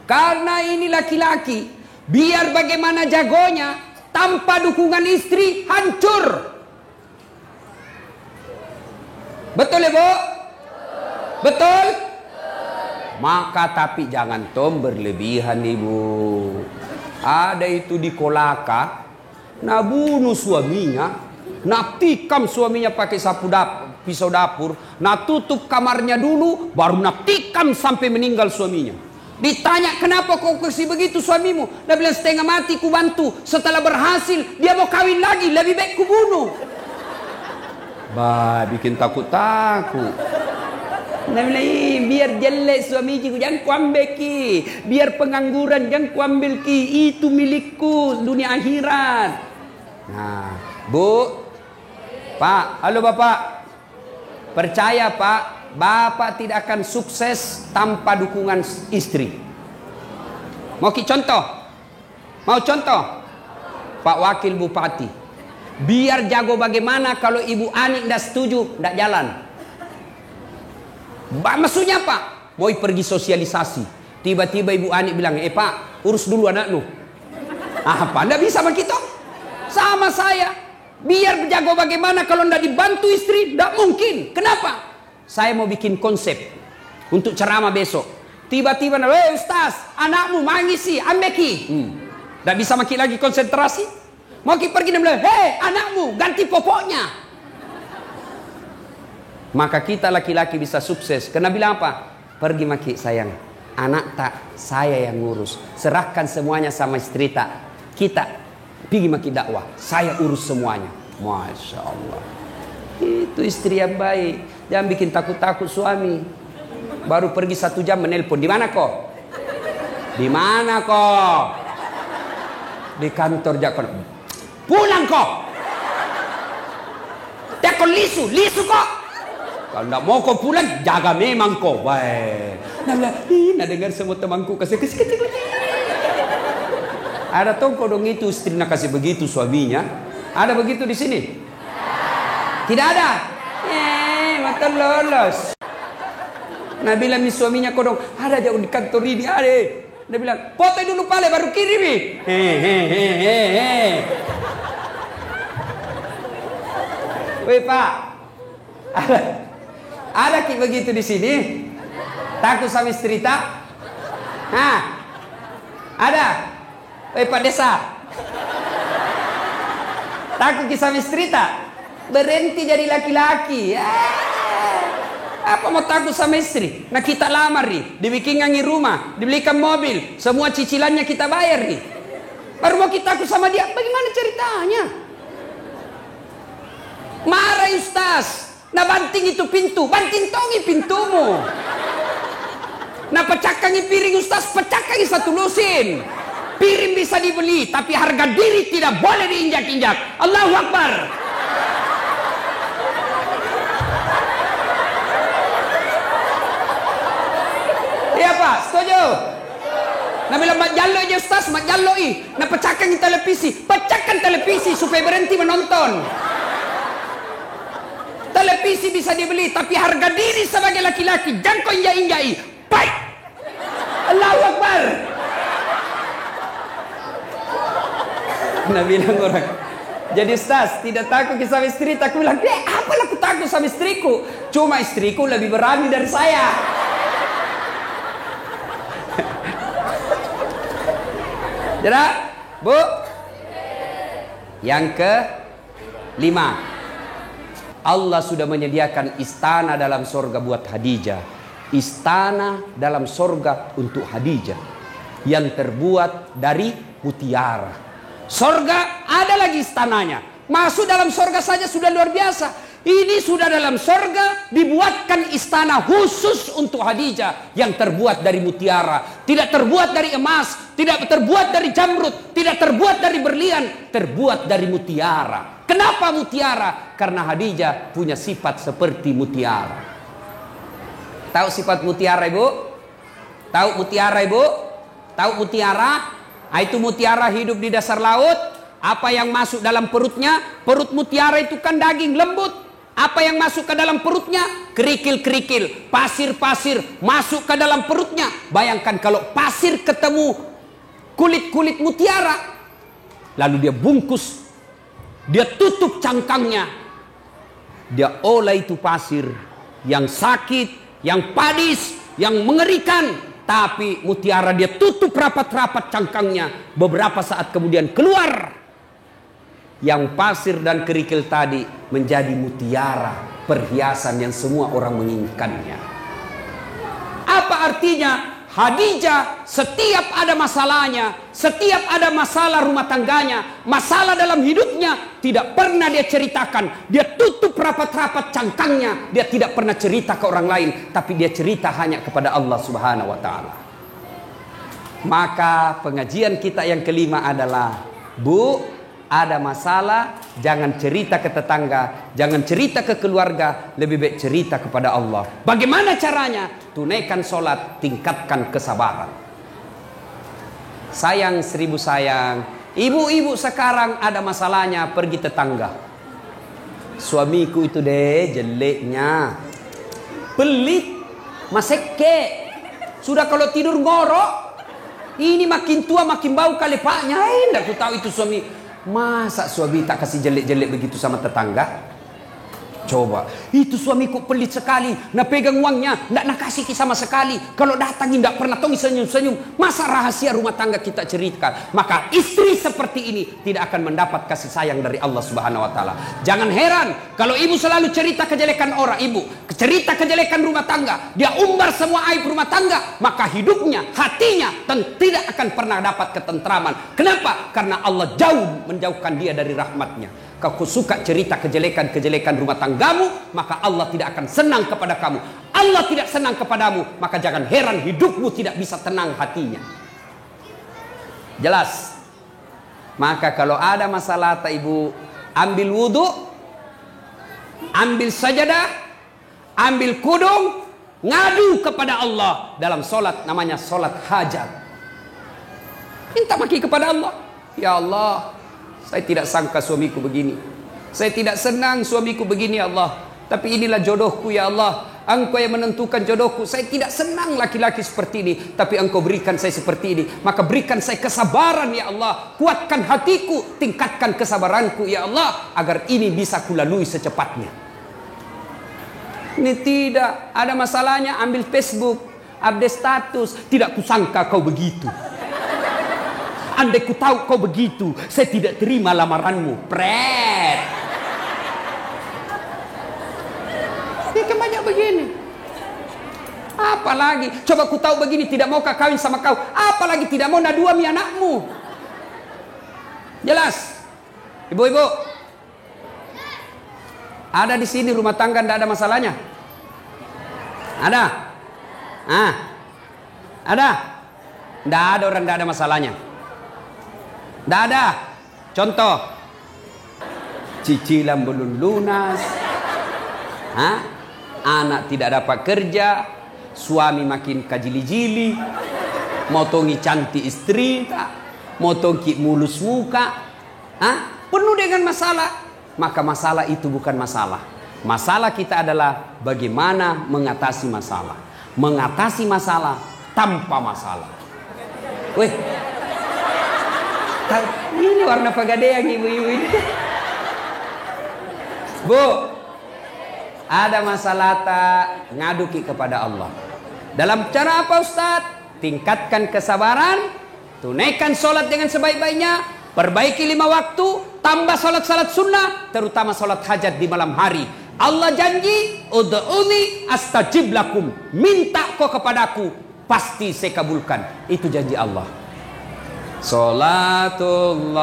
Karena ini laki-laki, biar bagaimana jagonya, tanpa dukungan istri hancur. Betul ya bu? Betul? Maka tapi jangan berlebihan ibu. Ada itu di Kolaka, nah bunuh suaminya, nah tikam suaminya pakai pisau dapur, nah tutup kamarnya dulu, baru nak tikam sampai meninggal suaminya. Ditanya, kenapa kau kasih begitu suamimu? Dia bilang, setengah mati ku bantu, setelah berhasil dia mau kawin lagi, lebih baik ku bunuh. Bah, bikin takut-takut. Dia bilang, biar jelek suamiku, jangan ku ambil ki. Biar pengangguran, jangan ku ambil ki. Itu milikku, dunia akhirat. Nah, Bu, Pak, halo Bapak. Percaya Pak, Bapak tidak akan sukses tanpa dukungan istri. Mau contoh? Mau contoh? Pak Wakil Bupati, biar jago bagaimana kalau Ibu Ani tidak setuju, tidak jalan. Maksudnya Pak, mau pergi sosialisasi. Tiba-tiba Ibu Ani bilang, Pak, urus dulu anakmu. Apa? Tidak bisa begitu? Sama saya. Biar jago bagaimana kalau tidak dibantu istri, tidak mungkin. Kenapa? Saya mau bikin konsep untuk ceramah besok. Tiba-tiba, Ustaz, anakmu mangisi, ambeki. Tidak bisa maki lagi konsentrasi. Mau pergi dan bilang, anakmu ganti popoknya. Maka kita laki-laki bisa sukses. Karena bilang apa? Pergi maki sayang, anak tak saya yang ngurus. Serahkan semuanya sama istri tak. Kita pergi maki dakwah, saya urus semuanya. Masya Allah. Itu istri yang baik. Jangan bikin takut-takut suami. Baru pergi 1 jam menelpon. Di mana kok? Di mana kok? Di kantor jakon. Pulang kok. Jakon lisu kok. Kalau tidak mau kau pulang, jaga memang kok. Baik. Nah dengar semua temanku kasih kecil. Ada tongko dong itu istri nak kasih begitu suaminya. Ada begitu di sini? Tidak ada. Mata lolos. Nah bilang mi suaminya kodong, ada jauh di kantor ini ada. Dia bilang, foto dulu pale baru kirim. Woi Pak, ada ki begitu di sini? Takut sama istri tak? Ada. Pak Desa, takut kisah istri tak? Berhenti jadi laki-laki. Apa mau takut sama istri? Nah kita lamar nih, dibikin ngangi rumah, dibelikan mobil, semua cicilannya kita bayar nih. Baru mau kita takut sama dia, bagaimana ceritanya? Marah Ustaz. Nah banting itu pintu, banting tongi pintumu. Nah pecahkangi piring Ustaz, pecahkangi satu lusin. Piring bisa dibeli, tapi harga diri tidak boleh diinjak-injak. Allahu Akbar. Iya Pak, setuju? Nah bilang mak jallo aja Ustaz, mak jalloi. Nah pecahkan televisi supaya berhenti menonton. Televisi bisa dibeli, tapi harga diri sebagai laki-laki jangan kau injak-injai. Baik. Allahu Akbar. Nah bilang orang, jadi Ustaz tidak takut sama istri. Aku bilang, apalah aku takut sama istriku. Cuma istriku lebih berani dari saya. Jadi Bu, yang ke-5, Allah sudah menyediakan istana dalam sorga buat Khadijah. Istana dalam sorga untuk Khadijah yang terbuat dari mutiara. Sorga ada lagi istananya. Masuk dalam sorga saja sudah luar biasa. Ini sudah dalam sorga dibuatkan istana khusus untuk Khadijah yang terbuat dari mutiara. Tidak terbuat dari emas, tidak terbuat dari jamrud, tidak terbuat dari berlian, terbuat dari mutiara. Kenapa mutiara? Karena Khadijah punya sifat seperti mutiara. Tahu sifat mutiara Ibu? Tahu mutiara Ibu? Tahu mutiara? Itu mutiara hidup di dasar laut. Apa yang masuk dalam perutnya? Perut mutiara itu kan daging lembut. Apa yang masuk ke dalam perutnya? Kerikil-kerikil, pasir-pasir masuk ke dalam perutnya. Bayangkan kalau pasir ketemu kulit-kulit mutiara, lalu dia bungkus, dia tutup cangkangnya, dia olah itu pasir yang sakit, yang padis, yang mengerikan. Tapi mutiara dia tutup rapat-rapat cangkangnya. Beberapa saat kemudian keluar. Yang pasir dan kerikil tadi menjadi mutiara. Perhiasan yang semua orang menginginkannya. Apa artinya? Khadijah setiap ada masalahnya, setiap ada masalah rumah tangganya, masalah dalam hidupnya, tidak pernah dia ceritakan. Dia tutup rapat-rapat cangkangnya. Dia tidak pernah cerita ke orang lain, tapi dia cerita hanya kepada Allah Subhanahu wa ta'ala. Maka pengajian kita yang kelima adalah, Bu, ada masalah, jangan cerita ke tetangga, jangan cerita ke keluarga, lebih baik cerita kepada Allah. Bagaimana caranya? Tunaikan sholat, tingkatkan kesabaran. Sayang 1000 sayang, ibu-ibu sekarang ada masalahnya pergi tetangga. Suamiku itu deh jeleknya, pelit, maseke, sudah kalau tidur ngorok. Ini makin tua makin bau kalepaknya. Enggak ku tahu itu suami. Masa suami tak kasih jelek-jelek begitu sama tetangga? Coba, itu suamiku pelit sekali, nak pegang uangnya, nak kasih sama sekali. Kalau datang tidak pernah tongi senyum-senyum. Masa rahasia rumah tangga kita ceritakan? Maka istri seperti ini tidak akan mendapat kasih sayang dari Allah Subhanahu Wa Taala. Jangan heran kalau ibu selalu cerita kejelekan orang, ibu cerita kejelekan rumah tangga, dia umbar semua aib rumah tangga, maka hidupnya, hatinya tidak akan pernah dapat ketentraman. Kenapa? Karena Allah jauh menjauhkan dia dari rahmatnya. Kau suka cerita kejelekan-kejelekan rumah tanggamu, maka Allah tidak akan senang kepada kamu. Allah tidak senang kepadamu, maka jangan heran hidupmu tidak bisa tenang hatinya. Jelas? Maka kalau ada masalah tak ibu, ambil wudhu, ambil sajadah, ambil kudung, ngadu kepada Allah. Dalam solat namanya solat hajat. Minta maki kepada Allah. Ya Allah, saya tidak sangka suamiku begini. Saya tidak senang suamiku begini ya Allah. Tapi inilah jodohku ya Allah. Engkau yang menentukan jodohku. Saya tidak senang laki-laki seperti ini. Tapi Engkau berikan saya seperti ini. Maka berikan saya kesabaran ya Allah. Kuatkan hatiku. Tingkatkan kesabaranku ya Allah. Agar ini bisa kulalui secepatnya. Ini tidak. Ada masalahnya ambil Facebook. Update status. Tidak kusangka kau begitu. Andai ku tahu kau begitu, saya tidak terima lamaranmu. Pret. Dia kan banyak begini. Apalagi, coba ku tahu begini tidak mau kawin sama kau. Apalagi tidak mau naduami anakmu. Jelas? Ibu-ibu, ada di sini rumah tangga tidak ada masalahnya? Ada? Ada? Tidak ada orang tidak ada masalahnya. Tidak ada. Contoh, cicilan belum lunas, anak tidak dapat kerja, suami makin kajili-jili, motongi cantik istri, motongi mulus muka, penuh dengan masalah. Maka masalah itu bukan masalah. Masalah kita adalah bagaimana mengatasi masalah. Mengatasi masalah tanpa masalah. Weh, ini warna pegadaian ibu-ibu ini. Bu, ada masalah tak, ngaduki kepada Allah. Dalam cara apa Ustaz? Tingkatkan kesabaran, tunaikan sholat dengan sebaik-baiknya, perbaiki 5 waktu, tambah sholat-sholat sunnah, terutama sholat hajat di malam hari. Allah janji, ud'uni astajib lakum. Minta kau kepadaku, pasti saya kabulkan. Itu janji Allah. Salatullah,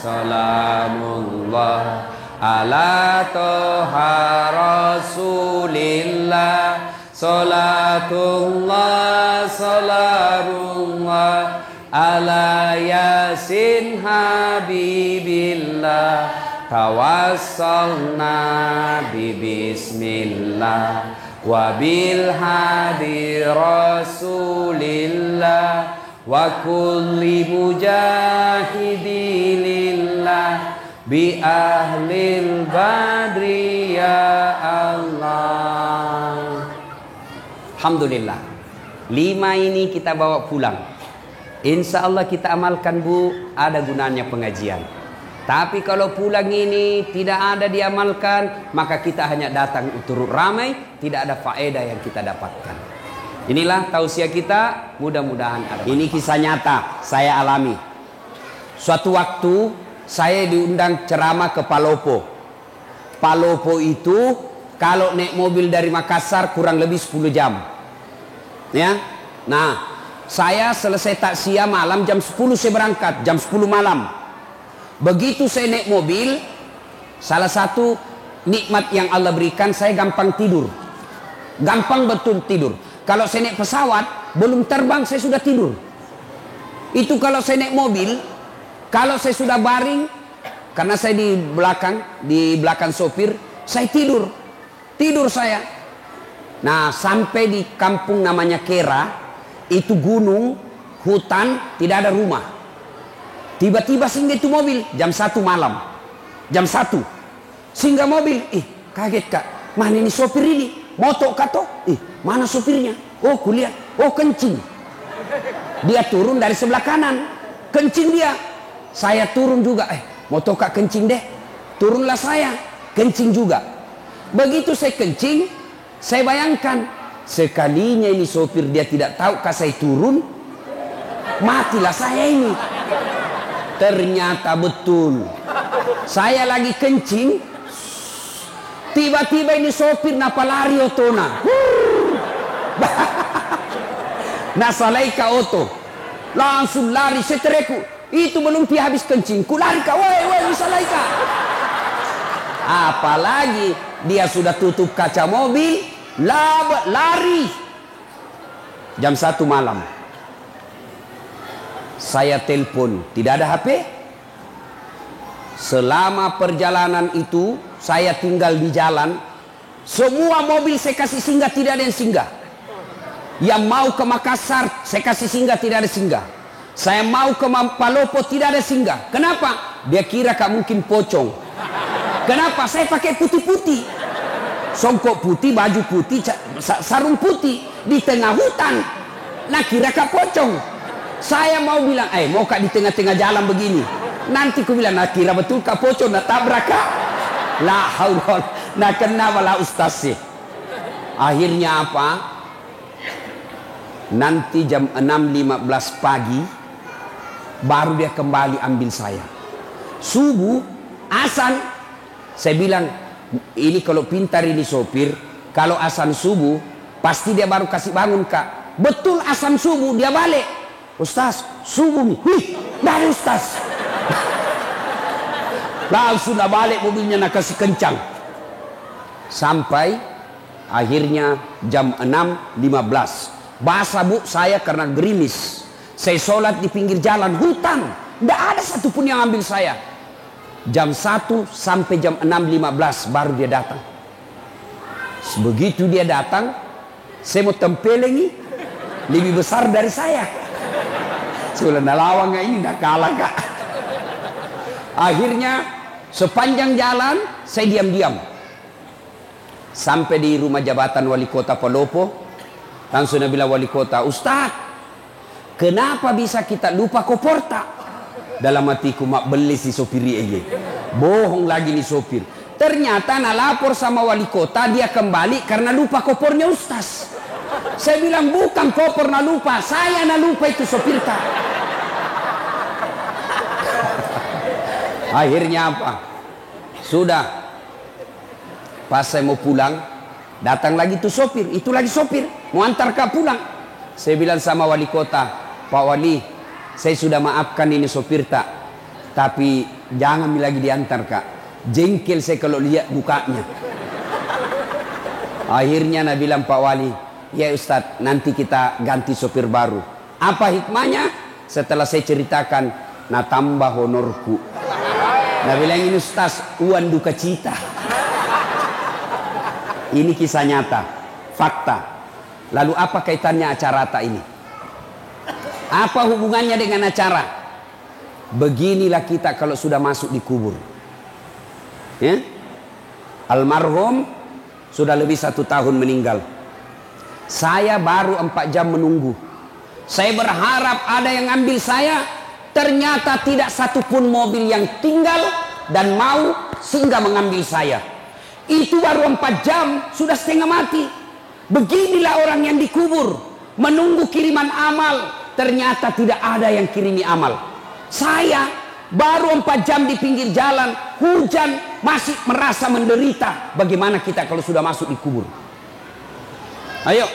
salamullah ala toha rasulillah. Salatullah, salamullah ala yasin habibillah. Tawassalna bismillah wa bil hadi rasulillah wa kulli mujahidilillah bi ahlil badri ya Allah. Alhamdulillah, 5 ini kita bawa pulang. Insya Allah kita amalkan bu, ada gunanya pengajian. Tapi kalau pulang ini tidak ada diamalkan, maka kita hanya datang turut ramai, tidak ada faedah yang kita dapatkan. Inilah tausiah kita, mudah-mudahan ada. Ini kisah nyata, saya alami. Suatu waktu saya diundang ceramah ke Palopo. Palopo itu kalau naik mobil dari Makassar kurang lebih 10 jam. Ya. Nah, saya selesai takziah malam jam 10 saya berangkat, jam 10 malam. Begitu saya naik mobil, salah satu nikmat yang Allah berikan, saya gampang tidur. Gampang betul tidur. Kalau saya naik pesawat, belum terbang saya sudah tidur. Itu kalau saya naik mobil, kalau saya sudah baring, karena saya di belakang sopir, saya tidur saya. Nah, sampai di kampung namanya Kera, itu gunung, hutan, tidak ada rumah. Tiba-tiba singgah itu mobil jam 1 malam, jam 1 singgah mobil. Kaget kak, mana ini sopir ini? Moto kato? Mana sopirnya? Oh kulihat, oh kencing. Dia turun dari sebelah kanan, kencing dia. Saya turun juga, moto kak kencing deh. Turunlah saya, kencing juga. Begitu saya kencing, saya bayangkan, sekalinya ini sopir dia tidak tahu kak saya turun, matilah saya ini. Ternyata betul, saya lagi kencing, tiba-tiba ini sopir napa lari otona. Nasalaika oto, langsung lari setereku. Itu belum dia habis kencing, ku lari kak, woi nasalaika. Apalagi dia sudah tutup kaca mobil, lari. Jam 1 malam. Saya telepon, tidak ada HP. Selama perjalanan itu saya tinggal di jalan. Semua mobil saya kasih singgah, tidak ada yang singgah. Yang mau ke Makassar saya kasih singgah, tidak ada singgah. Saya mau ke Palopo, tidak ada singgah. Kenapa? Dia kira kak mungkin pocong. Kenapa? Saya pakai putih-putih, songkok putih, baju putih, sarung putih di tengah hutan. Nah kira kak pocong. Saya mau bilang, mau kak di tengah-tengah jalan begini. Nanti ku bilang, nah kira betul kak pocong, nah tabrak kak. Lah haul, nah kenapa lah ustaz sih? Akhirnya apa? Nanti jam 6.15 pagi baru dia kembali ambil saya. Subuh, azan. Saya bilang, ini kalau pintar ini sopir, kalau azan subuh pasti dia baru kasih bangun kak. Betul azan subuh dia balik. Ustaz, subuh nih. Dari ustaz. Langsung dah balik mobilnya nak kasih kencang. Sampai akhirnya jam 6.15. Basah bu saya karena gerimis. Saya sholat di pinggir jalan hutan, tidak ada satupun yang ambil saya. Jam 1 sampai jam 6.15 baru dia datang. Begitu dia datang, saya mau tempelengi, lebih besar dari saya. Saya bilang, lawang ini dah kalah kak. Akhirnya sepanjang jalan saya diam-diam sampai di rumah jabatan wali kota Palopo. Langsung dia bilang wali kota, Ustaz, kenapa bisa kita lupa koporta? Dalam hatiku, mak beli si sopir ini. Bohong lagi nih sopir. Ternyata nak lapor sama wali kota, dia kembali karena lupa kopornya Ustaz. Saya bilang, bukan kopor nak lupa, saya nak lupa itu sopir kak. Akhirnya apa? Sudah. Pas saya mau pulang, datang lagi tuh sopir, itu lagi sopir, mau antar kak pulang. Saya bilang sama wali kota, Pak Wali, saya sudah maafkan ini sopir tak, tapi jangan lagi diantar kak. Jengkel saya kalau lihat mukanya. Akhirnya Nabi bilang Pak Wali, ya Ustadz, nanti kita ganti sopir baru. Apa hikmahnya? Setelah saya ceritakan, nah tambah honorku. Nabi bilang, ini Ustadz, uang duka cita. Ini kisah nyata, fakta. Lalu apa kaitannya acara ini? Apa hubungannya dengan acara? Beginilah kita kalau sudah masuk di kubur. Ya? Almarhum sudah lebih 1 tahun meninggal. Saya baru 4 jam menunggu. Saya berharap ada yang ambil saya. Ternyata tidak satupun mobil yang tinggal dan mau singgah mengambil saya. Itu baru 4 jam sudah setengah mati. Beginilah orang yang dikubur, menunggu kiriman amal. Ternyata tidak ada yang kirimi amal. Saya baru 4 jam di pinggir jalan, hujan, masih merasa menderita. Bagaimana kita kalau sudah masuk di kubur? Ayo,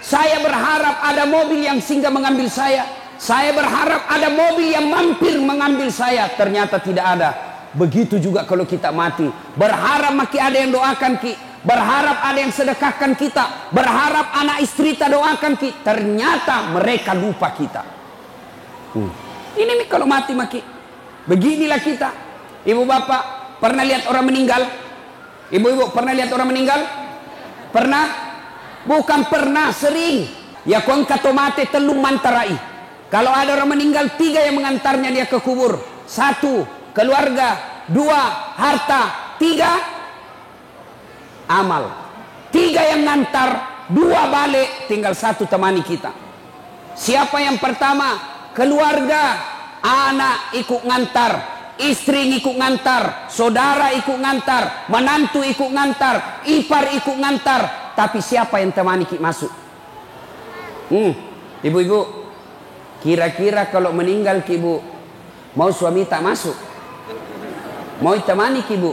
saya berharap ada mobil yang singgah mengambil saya. Saya berharap ada mobil yang mampir mengambil saya. Ternyata tidak ada. Begitu juga kalau kita mati, berharap maki ada yang doakan ki, berharap ada yang sedekahkan kita, berharap anak istri kita doakan ki. Ternyata mereka lupa kita. Ini nih kalau mati maki. Beginilah kita. Ibu bapak pernah lihat orang meninggal? Ibu-ibu pernah lihat orang meninggal? Pernah? Bukan pernah, sering. Ya kuang katomate telung mantarai. Kalau ada orang meninggal, 3 yang mengantarnya dia ke kubur. 1, keluarga. 2, harta. 3, amal. 3 yang ngantar, 2 balik, tinggal 1 temani kita. Siapa yang pertama? Keluarga. Anak ikut ngantar, istri ikut ngantar, saudara ikut ngantar, menantu ikut ngantar, ipar ikut ngantar. Tapi siapa yang temani kita masuk? Ibu-ibu, kira-kira kalau meninggal ki ibu, mau suami tak masuk? Mau temani ki ibu?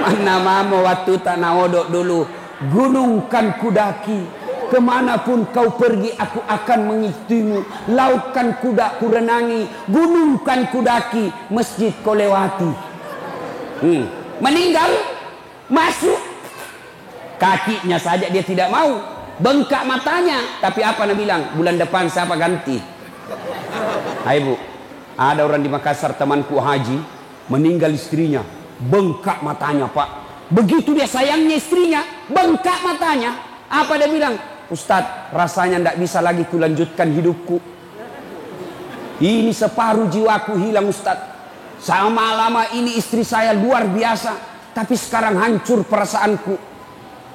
Mana mama waktu tak naodok dulu, gunung kan kudaki, kemanapun kau pergi aku akan mengikutimu, laut kan kuda ku renangi, gunung kan kudaki, masjid kau lewati. Meninggal, masuk, kakinya saja dia tidak mau, bengkak matanya. Tapi apa Nabi bilang? Bulan depan siapa ganti? Hai bu, ada orang di Makassar temanku haji, meninggal istrinya, bengkak matanya pak. Begitu dia sayangnya istrinya, bengkak matanya. Apa dia bilang? Ustadz, rasanya tidak bisa lagi kulanjutkan hidupku. Ini separuh jiwaku hilang Ustadz. Sama lama ini istri saya luar biasa, tapi sekarang hancur perasaanku.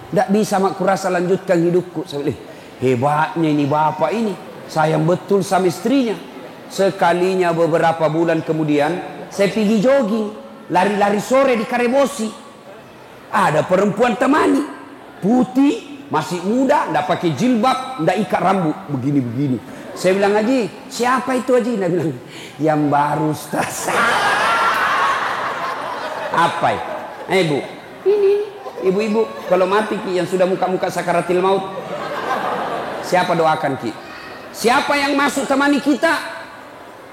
Tidak bisa aku rasa lanjutkan hidupku. Saya bilang, hebatnya ini bapak ini, sayang betul sama istrinya. Sekalinya beberapa bulan kemudian, saya pergi jogging, lari-lari sore di Karebosi. Ada perempuan temani, putih, masih muda, ndak pakai jilbab, ndak ikat rambut, begini-begini. Saya bilang, Haji, siapa itu Haji? Dia bilang, yang baru Ustaz. Apa ya? Bu, ini ibu-ibu, kalau mati ki yang sudah muka-muka sakaratil maut, siapa doakan ki? Siapa yang masuk temani kita?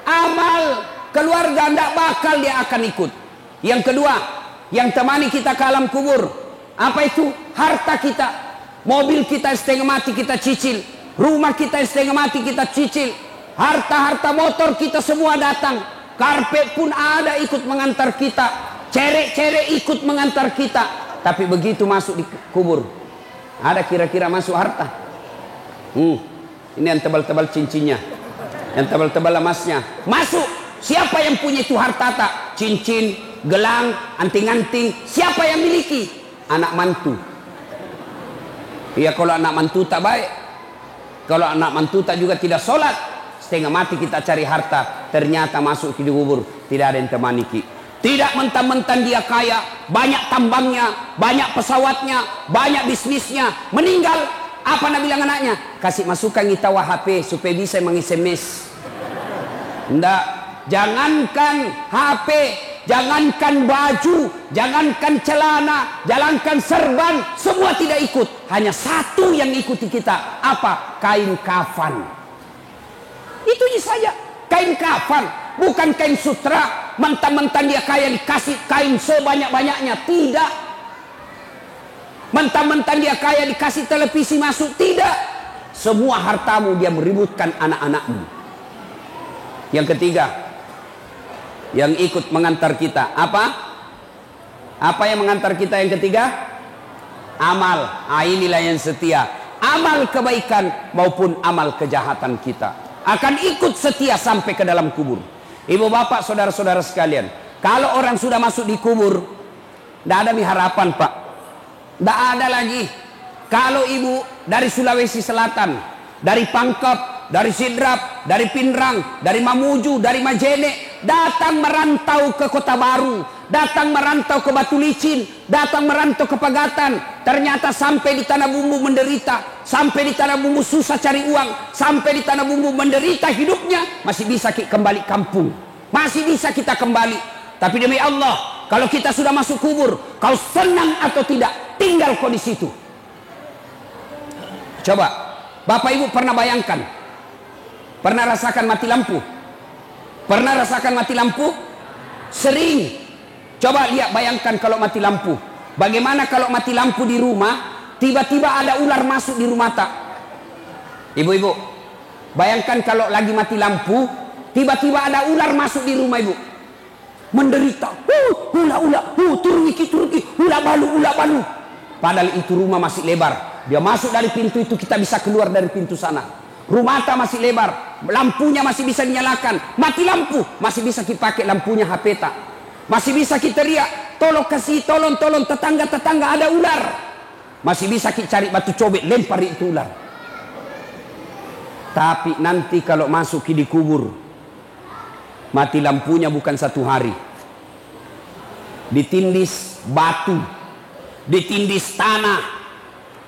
Amal keluarga ndak bakal dia akan ikut. Yang kedua, yang temani kita ke alam kubur, apa itu? Harta kita. Mobil kita setengah mati kita cicil, rumah kita setengah mati kita cicil, harta-harta motor kita semua datang, karpet pun ada ikut mengantar kita, cerek-cerek ikut mengantar kita. Tapi begitu masuk di kubur, ada kira-kira masuk harta? Ini yang tebal-tebal cincinnya, yang tebal-tebal emasnya masuk. Siapa yang punya itu harta tak? Cincin, gelang, anting-anting, siapa yang miliki? Anak mantu. Ya kalau anak mantu tak baik, kalau anak mantu tak juga tidak sholat, setengah mati kita cari harta, ternyata masuk di kubur tidak ada yang temani ki. Tidak mentang-mentang dia kaya, banyak tambangnya, banyak pesawatnya, banyak bisnisnya, meninggal, apa nak bilang anaknya? Kasih masukan kita HP supaya bisa meng-SMS. Ndak, jangankan HP, jangankan baju, jangankan celana, jangankan serban, semua tidak ikut. Hanya satu yang ikuti kita. Apa? Kain kafan. Itu saja. Kain kafan. Bukan kain sutra. Mentang-mentang dia kaya dikasih kain sebanyak-banyaknya. Tidak. Mentang-mentang dia kaya dikasih televisi masuk. Tidak. Semua hartamu dia meributkan anak-anakmu. Yang ketiga, yang ikut mengantar kita apa? Apa yang mengantar kita yang ketiga? Amal. Inilah yang setia. Amal kebaikan maupun amal kejahatan kita akan ikut setia sampai ke dalam kubur. Ibu bapak saudara-saudara sekalian, kalau orang sudah masuk di kubur, tidak ada harapan pak, tidak ada lagi. Kalau ibu dari Sulawesi Selatan, dari Pangkep, dari Sidrap, dari Pinrang, dari Mamuju, dari Majene, datang merantau ke Kota Baru, datang merantau ke Batu Licin, datang merantau ke Pagatan, ternyata sampai di Tanah Bumbu menderita, sampai di Tanah Bumbu susah cari uang, sampai di Tanah Bumbu menderita hidupnya, masih bisa kembali kampung, masih bisa kita kembali. Tapi demi Allah, kalau kita sudah masuk kubur, kau senang atau tidak, tinggal kau di situ. Coba, Bapak Ibu pernah bayangkan, pernah rasakan mati lampu? Pernah rasakan mati lampu? Sering. Coba lihat, bayangkan kalau mati lampu. Bagaimana kalau mati lampu di rumah, tiba-tiba ada ular masuk di rumah tak? Ibu-ibu, bayangkan kalau lagi mati lampu, tiba-tiba ada ular masuk di rumah ibu. Menderita. Ula, turun iki, ula balu. Padahal itu rumah masih lebar. Dia masuk dari pintu itu, kita bisa keluar dari pintu sana. Rumah masih lebar, lampunya masih bisa dinyalakan. Mati lampu, masih bisa kita pakai lampunya HP tak. Masih bisa kita teriak, tolong tetangga ada ular. Masih bisa kita cari batu cobek, lempar itu ular. Tapi nanti kalau masuk di kubur, mati lampunya bukan 1 hari. Ditindis batu, ditindis tanah,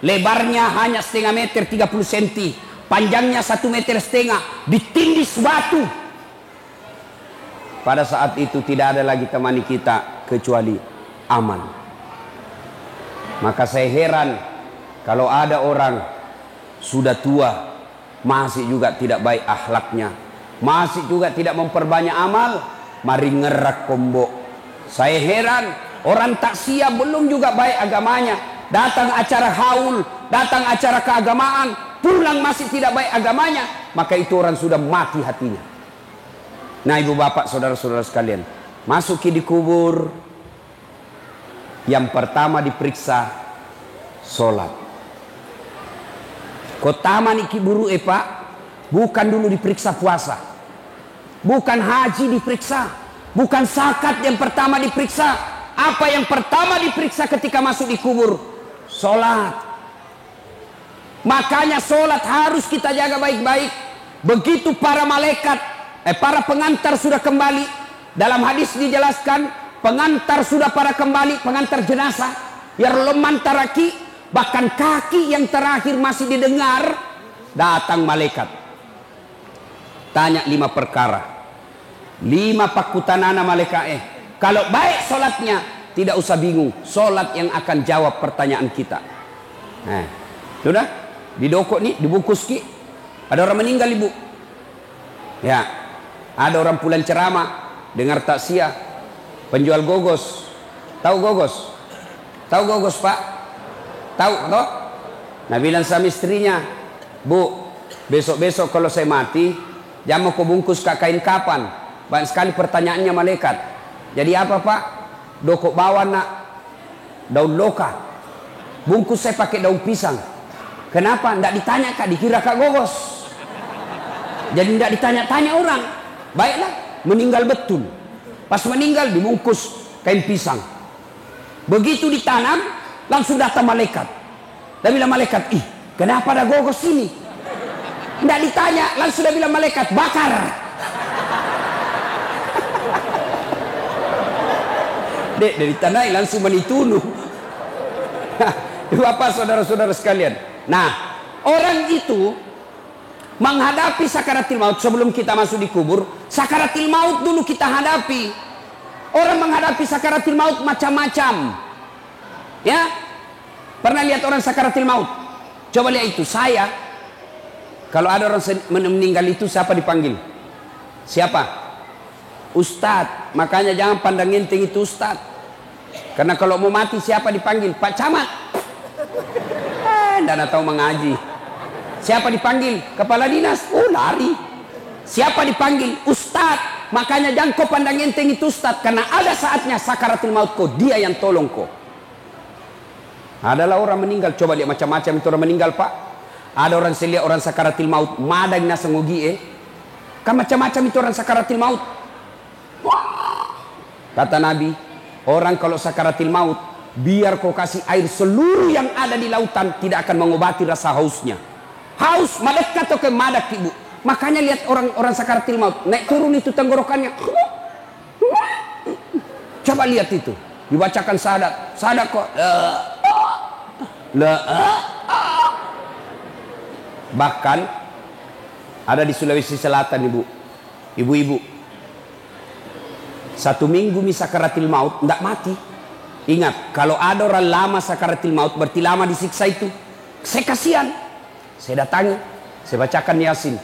lebarnya hanya setengah meter 30 cm, panjangnya 1,5 meter, ditindis batu. Pada saat itu tidak ada lagi temani kita kecuali amal. Maka saya heran kalau ada orang sudah tua masih juga tidak baik akhlaknya, masih juga tidak memperbanyak amal, mari ngerak kombo. Saya heran orang tak siap belum juga baik agamanya, datang acara haul, datang acara keagamaan, pulang masih tidak baik agamanya, maka itu orang sudah mati hatinya. Nah ibu bapak saudara-saudara sekalian, masuki di kubur, yang pertama diperiksa sholat. Kotama niki buru pak, bukan dulu diperiksa puasa, bukan haji diperiksa, bukan zakat yang pertama diperiksa. Apa yang pertama diperiksa ketika masuk di kubur? Sholat. Makanya sholat harus kita jaga baik-baik. Begitu para malaikat, para pengantar sudah kembali, dalam hadis dijelaskan, pengantar sudah para kembali, pengantar jenazah, yarleman taraki, bahkan kaki yang terakhir masih didengar, datang malaikat. Tanya 5 perkara, 5 pakutanana malaikat. Kalau baik sholatnya, tidak usah bingung, sholat yang akan jawab pertanyaan kita. Nah, sudah didokok nih, dibungkus ki. Ada orang meninggal ibu, ya, ada orang pulang ceramah, dengar taksiah, penjual gogos. Tahu gogos? Tahu gogos pak? Tahu toh? Nah bilang sama istrinya, bu, besok-besok kalau saya mati, jangan mau kau bungkus kain kapan. Banyak sekali pertanyaannya malaikat. Jadi apa pak? Dokok bawa nak daun loka, bungkus saya pakai daun pisang. Kenapa? Tidak ditanya kak, dikira kak gogos. Jadi tidak ditanya-tanya orang. Baiklah, meninggal betul. Pas meninggal dibungkus kain pisang. Begitu ditanam, langsung datang malaikat. Dan bilang malaikat, ih kenapa ada gogos ini? Tidak ditanya, langsung dia bilang malaikat, bakar. Dek, dari tanah langsung menitunuh. Bapak saudara-saudara sekalian. Nah, orang itu menghadapi sakaratil maut sebelum kita masuk di kubur. Sakaratil maut dulu kita hadapi. Orang menghadapi sakaratil maut macam-macam. Ya, pernah lihat orang sakaratil maut? Coba lihat itu. Saya, kalau ada orang meninggal itu siapa dipanggil? Siapa? Ustadz. Makanya jangan pandang enteng itu ustadz. Karena kalau mau mati siapa dipanggil? Pak Camat. Dan tahu mengaji. Siapa dipanggil? Kepala dinas. Oh lari. Siapa dipanggil? Ustadz. Makanya jangan kau pandang enteng itu ustadz. Karena ada saatnya sakaratul maut kau, dia yang tolong kau. Adalah orang meninggal. Coba lihat macam-macam itu orang meninggal pak. Ada orang saya lihat orang sakaratul maut. Madang nasa ngogi Kan macam-macam itu orang sakaratul maut. Kata Nabi, orang kalau sakaratul maut, biar kau kasih air seluruh yang ada di lautan, tidak akan mengobati rasa hausnya. Haus, madak atau ke madak ibu. Makanya lihat orang sakaratul maut, naik turun itu tenggorokannya. Coba lihat itu, dibacakan sadat kok. Bahkan ada di Sulawesi Selatan ibu-ibu. 1 minggu sakaratul maut, tidak mati. Ingat, kalau ada orang lama sakaratul maut, berarti lama disiksa itu. Saya kasihan. Saya datangi, saya bacakan Yasin.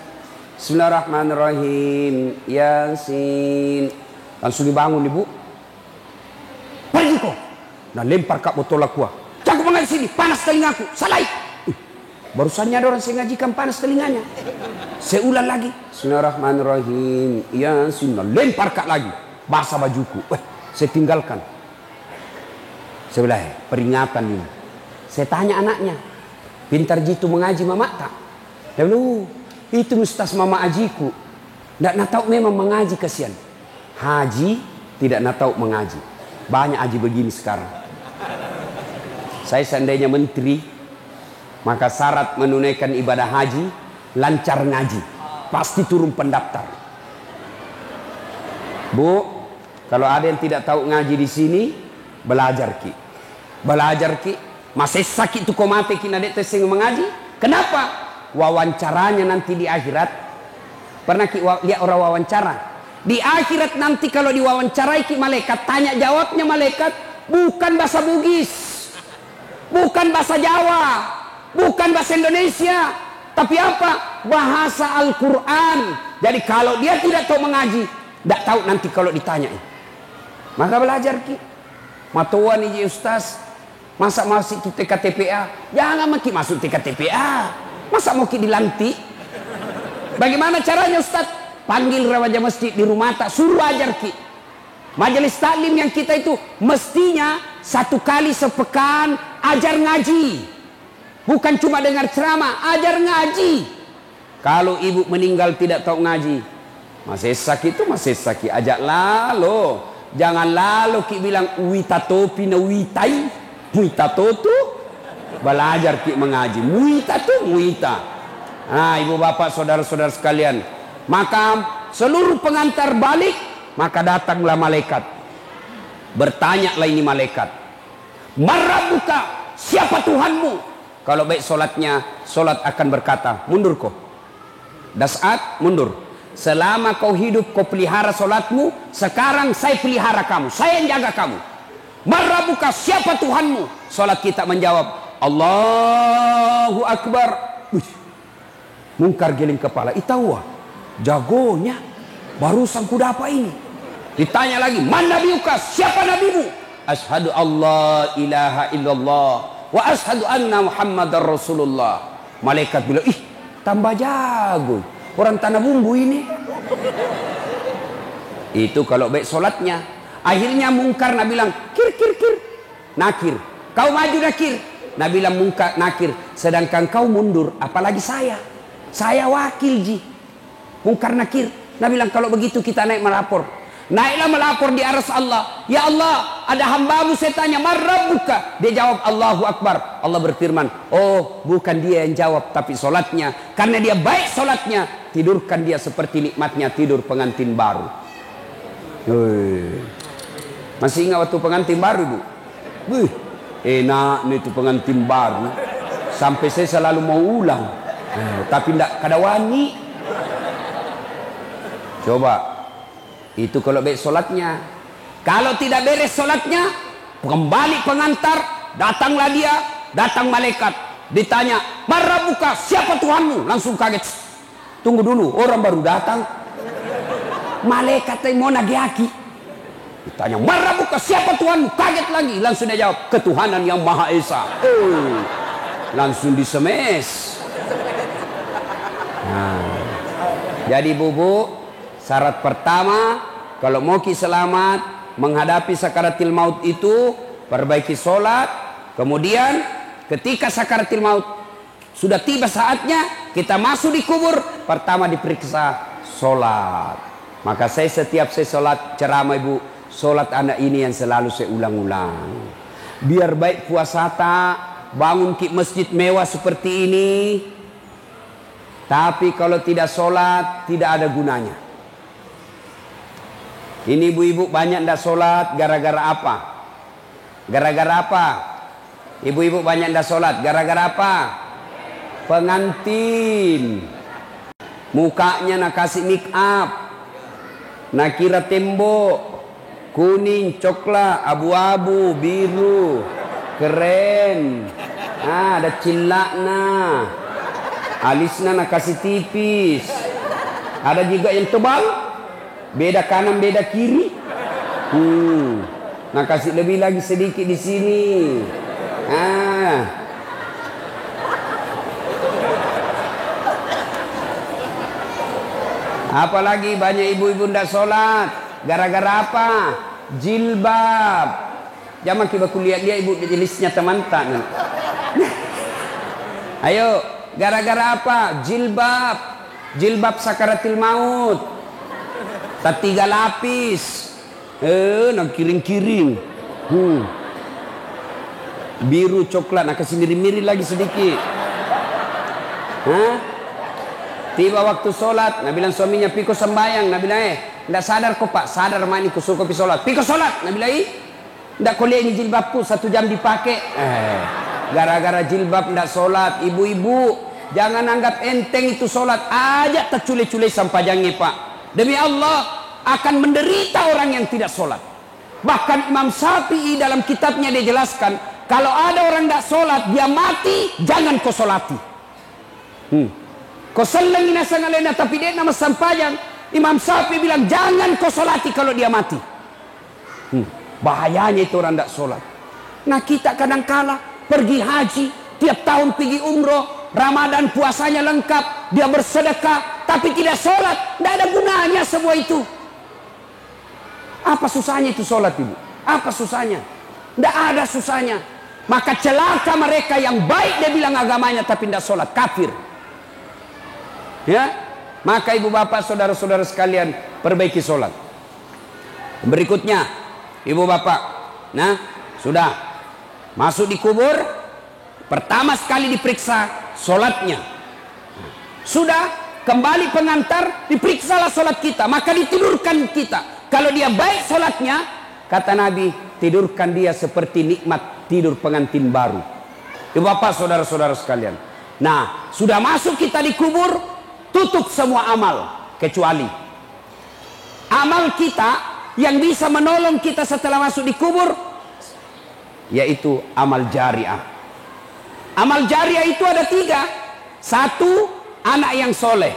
Bismillahirrahmanirrahim. Yasin. Langsung dibangun ibu. Pergi kok. Nah lempar kak botol aqua. Jangan mengaji sini, panas telingaku. Salai. Barusannya ada orang saya ngajikan panas telinganya. Saya ulang lagi. Bismillahirrahmanirrahim. Yasin. Lempar kak lagi. Basah bajuku. Saya tinggalkan. Saya bilang, peringatan ini. Saya tanya anaknya, pintar jitu mengaji mama tak? Dia bilang, itu ustaz mama ajiku. Tidak nak tahu memang mengaji kasihan. Haji tidak nak tahu mengaji. Banyak haji begini sekarang. Saya seandainya menteri, maka syarat menunaikan ibadah haji lancar ngaji. Pasti turun pendaftar. Bu, kalau ada yang tidak tahu ngaji di sini, belajar ki. Belajar ki. Masih sakit tuh komate ki nadek tesing mengaji. Kenapa? Wawancaranya nanti di akhirat. Pernah ki lihat orang wawancara? Di akhirat nanti kalau diwawancarai ki malaikat, tanya jawabnya malaikat bukan bahasa Bugis, bukan bahasa Jawa, bukan bahasa Indonesia, tapi apa? Bahasa Al-Quran. Jadi kalau dia tidak tahu mengaji, tidak tahu nanti kalau ditanya. Maka belajar ki. Matuan ini ustaz, masa masuk kita TKTPA? Jangan maki masuk TKTPA. Masa mau ki dilantik? Bagaimana caranya ustaz? Panggil remaja masjid di rumah tak, suruh ajar ki. Majelis taklim yang kita itu mestinya 1 kali sepekan ajar ngaji. Bukan cuma dengar ceramah, ajar ngaji. Kalau ibu meninggal tidak tahu ngaji, masih sakit itu masih sakit, ajak lalu. Jangan lalu ki bilang wita topi na witai, wita totu. Belajar ki mengaji, wita tu wita. Nah, ibu bapak saudara-saudara sekalian, maka seluruh pengantar balik, maka datanglah malaikat. Bertanyalah ini malaikat, Marabuka, siapa Tuhanmu? Kalau baik solatnya, solat akan berkata, mundur kau. Dasat, mundur. Selama kau hidup, kau pelihara solatmu. Sekarang saya pelihara kamu, saya yang jaga kamu. Marabuka, siapa Tuhanmu? Solat kita menjawab, Allahu Akbar. Mungkar geling kepala, itawa jagonya barusan kuda apa ini. Ditanya lagi, man nabiuka, siapa nabimu? Ashadu Allah ilaha illallah wa ashadu anna Muhammadar Rasulullah. Malaikat bilang, ih tambah jago, orang tanah bumbu ini. Itu kalau baik solatnya. Akhirnya mungkar Nabi bilang, kir kir kir, nakir, kau maju nakir. Nabi bilang mungkar nakir, sedangkan kau mundur, apalagi saya wakil ji. Mungkar nakir. Nabi bilang kalau begitu kita naik melapor. Naiklah melapor di aras Allah. Ya Allah, ada hambamu saya tanya, Marrabbuka. Dia jawab Allahu Akbar. Allah berfirman, oh bukan dia yang jawab, tapi solatnya. Karena dia baik solatnya, tidurkan dia seperti nikmatnya tidur pengantin baru. Masih ingat waktu pengantin baru, Bu? Enak nih itu pengantin baru. Sampai saya selalu mau ulang. Tapi tidak kada wani. Coba itu kalau baik solatnya. Kalau tidak beres solatnya, kembali pengantar, datanglah dia, datang malaikat, ditanya, Marabuka, siapa Tuhanmu? Langsung kaget. Tunggu dulu, orang baru datang. Malaikat yang mau nagiaki. Ditanya, Marabuka, siapa Tuhanmu? Kaget lagi. Langsung dia jawab, ketuhanan yang Maha Esa. Langsung disemes. Nah, jadi bubu, syarat pertama kalau mau ki selamat menghadapi sakaratil maut itu, perbaiki solat. Kemudian ketika sakaratil maut sudah tiba saatnya kita masuk di kubur, pertama diperiksa solat. Maka saya setiap saya solat ceramah ibu, solat anak ini yang selalu saya ulang-ulang. Biar baik puasa tak, bangun ki masjid mewah seperti ini, tapi kalau tidak sholat, tidak ada gunanya. Ini ibu-ibu banyak tidak sholat, gara-gara apa? Gara-gara apa? Ibu-ibu banyak tidak sholat, gara-gara apa? Pengantin. Mukanya nak kasih make up, nak kira tembok, kuning, coklat, abu-abu, biru, keren. Ada cilakna. Alisnya nak kasih tipis. Ada juga yang tebal, beda kanan beda kiri. Nak kasih lebih lagi sedikit di sini. Apalagi banyak ibu-ibu ndak sholat. Gara-gara apa? Jilbab. Jangan kita kulihat dia ibu jenisnya teman-teman. Ayo, gara-gara apa? Jilbab. Jilbab sakaratil maut. Tak 3 lapis. Nak kiring-kiring. Biru coklat, nak kasih mirip-mirip lagi sedikit. Tiba waktu sholat, nak bilang suaminya piko sembayang, nak bilang ndak sadar kok pak, sadar mani kusul kopi sholat, piko sholat, nak bilang ndak kuliah ini jilbabku 1 jam dipakai. Gara-gara jilbab ndak sholat, ibu-ibu jangan anggap enteng itu sholat, aja tercule-cule sampajangnya pak. Demi Allah akan menderita orang yang tidak sholat. Bahkan Imam Syafi'i dalam kitabnya dia jelaskan, kalau ada orang ndak sholat dia mati, jangan kau sholati. Kau seleng ina sangalena tapi dia nama sampajang. Imam Syafi'i bilang jangan kau sholati kalau dia mati. Bahayanya itu orang tidak sholat. Nah kita kadang-kala pergi haji, tiap tahun pergi umroh, Ramadan puasanya lengkap, dia bersedekah, tapi tidak sholat. Tidak ada gunanya semua itu. Apa susahnya itu sholat ibu? Apa susahnya? Tidak ada susahnya. Maka celaka mereka yang baik dia bilang agamanya tapi tidak sholat, kafir. Ya, maka ibu bapak saudara-saudara sekalian perbaiki sholat. Berikutnya, ibu bapak, nah sudah masuk di kubur, pertama sekali diperiksa sholatnya. Sudah kembali pengantar, diperiksalah sholat kita, maka ditidurkan kita. Kalau dia baik sholatnya, kata Nabi, tidurkan dia seperti nikmat tidur pengantin baru. Ibu bapak saudara-saudara sekalian. Nah sudah masuk kita di kubur, tutup semua amal kecuali amal kita yang bisa menolong kita setelah masuk di kubur, yaitu amal jariah. Amal jariah itu ada 3. 1, anak yang soleh.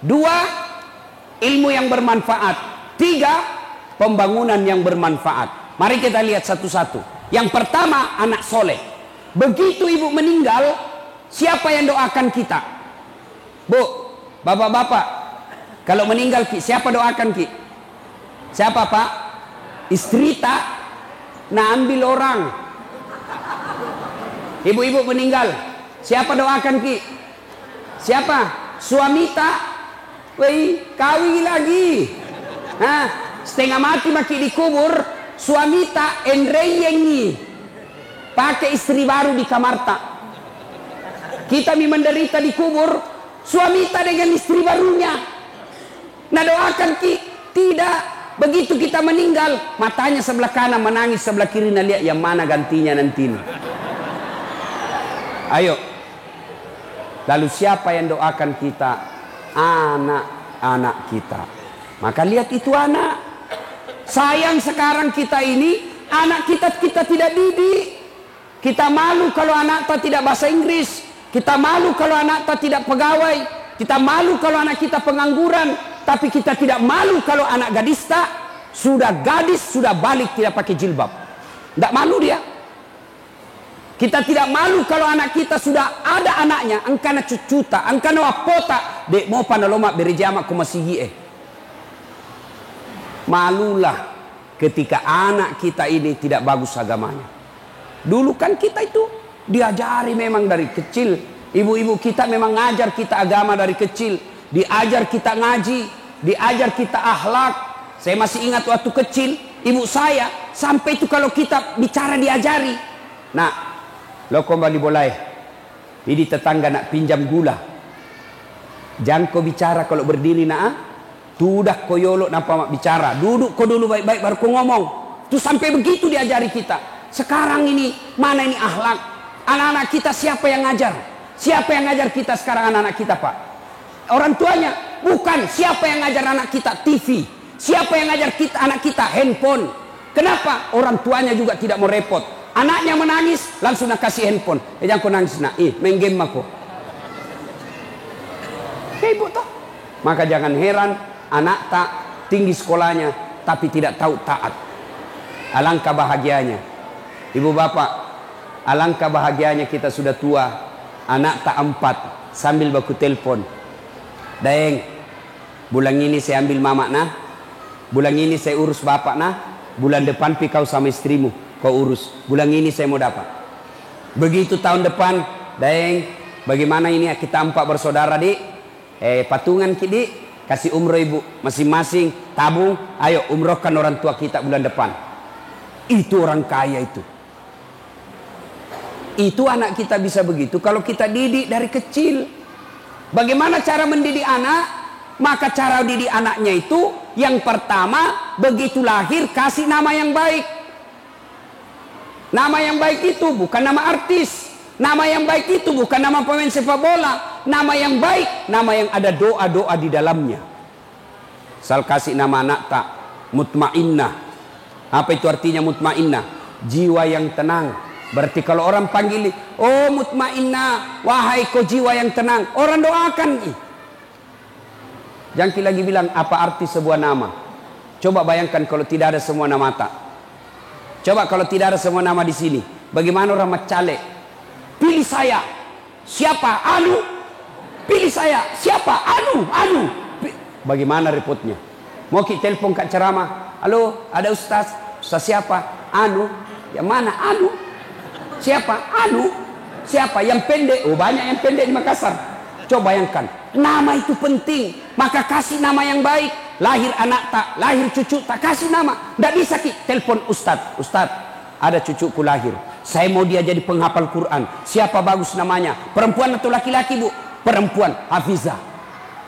2, ilmu yang bermanfaat. 3, pembangunan yang bermanfaat. Mari kita lihat satu-satu. Yang pertama, anak soleh. Begitu ibu meninggal, siapa yang doakan kita? Bu, bapak-bapak, kalau meninggal ki, siapa doakan ki? Siapa pak? Istri tak? Nah ambil orang. Ibu-ibu meninggal, siapa doakan ki? Siapa? Suami tak? Wei, kawin lagi. Nah, setengah mati maki dikubur, suami tak enreyengi. Pakai istri baru di kamar tak. Kita menderita di kubur, suami tak dengan istri barunya. Nah doakan ki? Tidak. Begitu kita meninggal, matanya sebelah kanan menangis, sebelah kiri nah lihat yang mana gantinya nanti. Ayo. Lalu siapa yang doakan kita? Anak-anak kita. Maka lihat itu anak. Sayang sekarang kita ini, anak kita tidak didik. Kita malu kalau anak kita tidak bahasa Inggris. Kita malu kalau anak kita tidak pegawai. Kita malu kalau anak kita pengangguran. Tapi kita tidak malu kalau anak gadis tak. Sudah gadis, sudah balik tidak pakai jilbab. Tidak malu dia. Kita tidak malu kalau anak kita sudah ada anaknya. Angkana cucuta, angkana wapota. Dek mau panaloma berjama kumasigi Malulah ketika anak kita ini tidak bagus agamanya. Dulu kan kita itu diajari memang dari kecil. Ibu-ibu kita memang ngajar kita agama dari kecil. Diajar kita ngaji, diajar kita akhlak. Saya masih ingat waktu kecil, ibu saya sampai itu kalau kita bicara diajari. Nah, lo kembali boleh. Ini tetangga nak pinjam gula. Jangan kau bicara kalau berdiri nak. Tudah koyolo napa mak bicara. Duduk kau dulu baik-baik baru kau ngomong. Tuh sampai begitu diajari kita. Sekarang ini mana ini akhlak? Anak-anak kita siapa yang ngajar? Siapa yang ngajar kita sekarang anak-anak kita pak? Orang tuanya? Bukan. Siapa yang ngajar anak kita? TV. Siapa yang ngajar kita anak kita? Handphone. Kenapa? Orang tuanya juga tidak mau repot. Anaknya menangis langsung nak kasih handphone. Jangan kau nangis nak. Main game aku. Ibu toh. Maka jangan heran anak tak tinggi sekolahnya tapi tidak tahu taat. Alangkah bahagianya. Ibu bapak, alangkah bahagianya kita sudah tua. Anak tak 4 sambil baku telpon. Daeng, Bulan ini saya ambil mama nah, bulan ini saya urus bapak nah, bulan depan pi kau sama istrimu kau urus, bulan ini saya mau dapat. Begitu tahun depan, Daeng, bagaimana ini kita 4 bersaudara dik, patungan dik, kasih umroh ibu, masing-masing tabung, ayo umrohkan orang tua kita bulan depan. Itu orang kaya itu. Itu anak kita bisa begitu kalau kita didik dari kecil. Bagaimana cara mendidik anak? Maka cara didik anaknya itu yang pertama, begitu lahir kasih nama yang baik. Nama yang baik itu bukan nama artis. Nama yang baik itu bukan nama pemain sepak bola. Nama yang baik, nama yang ada doa-doa di dalamnya. Sal kasih nama anak tak mutmainnah. Apa itu artinya mutmainnah? Jiwa yang tenang. Berarti kalau orang panggil, oh mutmainnah, wahai kau jiwa yang tenang, orang doakan. Jangan lagi bilang apa arti sebuah nama. Coba bayangkan kalau tidak ada semua nama tak. Coba kalau tidak ada semua nama di sini. Bagaimana orang macale? Pilih saya. Siapa? Anu. Pilih saya. Siapa? Anu. Bagaimana repotnya? Mau kita telepon kak ceramah. Halo, ada ustaz. Ustaz siapa? Anu. Yang mana? Anu. Siapa? Anu. Siapa? Yang pendek. Oh banyak yang pendek di Makassar. Coba bayangkan, nama itu penting. Maka kasih nama yang baik. Lahir anak tak, lahir cucu tak, kasih nama. Tidak bisa telepon ustaz. Ustaz, ada cucuku lahir, saya mau dia jadi penghafal Quran. Siapa bagus namanya? Perempuan atau laki-laki bu? Perempuan, Hafizah.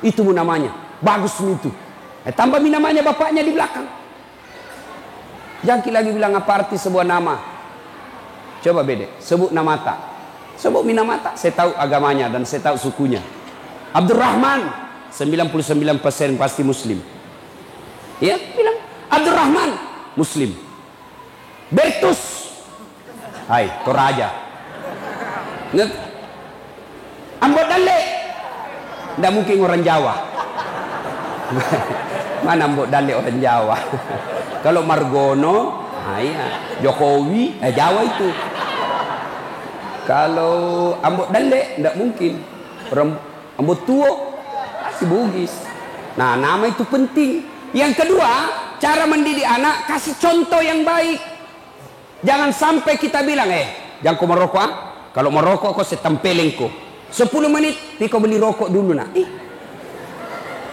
Itu namanya, bagus itu. Tambah namanya bapaknya di belakang. Jangan lagi bilang apa arti sebuah nama. Coba beda, sebut nama tak. Sebut nama tak, saya tahu agamanya dan saya tahu sukunya. Abdurrahman, 99% pasti muslim. Ya, bilang Abdurrahman, muslim. Bertus, hai, Toraja. Ambot Dale, tidak mungkin orang Jawa. Mana Ambot Dale orang Jawa? Kalau Margono, iya, Jokowi, Jawa itu. Kalau Ambot Dale, tidak mungkin. Ambot Tuo, masih Bugis. Nah, nama itu penting. Yang kedua, cara mendidik anak, kasih contoh yang baik. Jangan sampai kita bilang, jangan kau merokok ah. Kalau merokok kau setempelin kau. 10 menit, kau beli rokok dulu nak.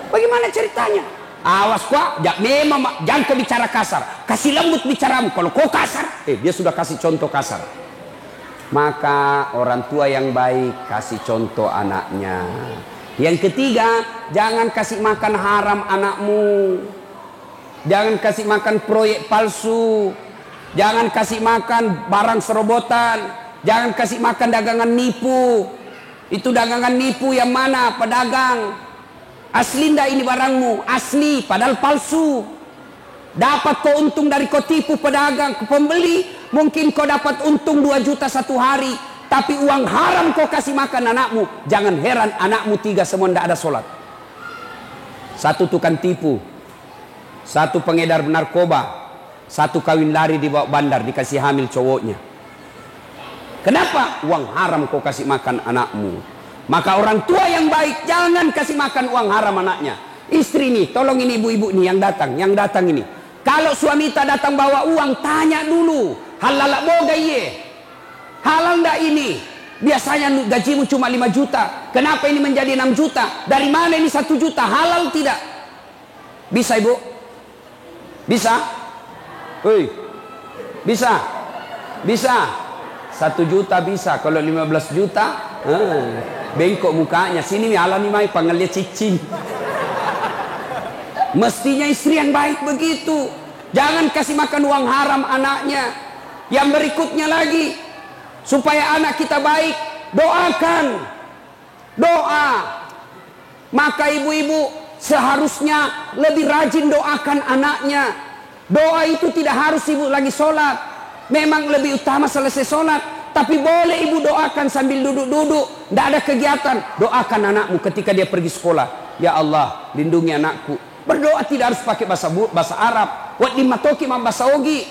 Bagaimana ceritanya? Awas kau, jangan kau bicara kasar. Kasih lembut bicaramu. Kalau kau kasar, dia sudah kasih contoh kasar. Maka orang tua yang baik kasih contoh anaknya. Yang ketiga, jangan kasih makan haram anakmu. Jangan kasih makan proyek palsu. Jangan kasih makan barang serobotan. Jangan kasih makan dagangan nipu. Itu dagangan nipu yang mana? Pedagang. Asli ndak ini barangmu? Asli, padahal palsu. Dapat kau untung dari kau tipu pedagang ke pembeli, mungkin kau dapat untung 2 juta satu hari, tapi uang haram kau kasih makan anakmu. Jangan heran anakmu 3 semua tidak ada sholat. 1 tukang tipu, 1 pengedar narkoba, 1 kawin lari di bawah bandar dikasih hamil cowoknya. Kenapa? Uang haram kau kasih makan anakmu. Maka orang tua yang baik jangan kasih makan uang haram anaknya. Istri nih, tolong ini ibu-ibu nih yang datang ini. Kalau suami tak datang bawa uang, tanya dulu. Halal boga iye? Halal ndak ini? Biasanya gajimu cuma 5 juta. Kenapa ini menjadi 6 juta? Dari mana ini 1 juta? Halal tidak? Bisa ibu? Bisa? Bisa? Bisa? 1 juta bisa. Kalau 15 juta, bengkok mukanya. Sini nih halal nih mai panggilnya cicing. Mestinya istri yang baik begitu. Jangan kasih makan uang haram anaknya. Yang berikutnya lagi, supaya anak kita baik, doakan. Doa. Maka ibu-ibu seharusnya lebih rajin doakan anaknya. Doa itu tidak harus ibu lagi sholat. Memang lebih utama selesai sholat. Tapi boleh ibu doakan sambil duduk-duduk. Tidak ada kegiatan. Doakan anakmu ketika dia pergi sekolah. Ya Allah, lindungi anakku. Berdoa tidak harus pakai bahasa Arab. Wat dimatoki bahasa Ogi.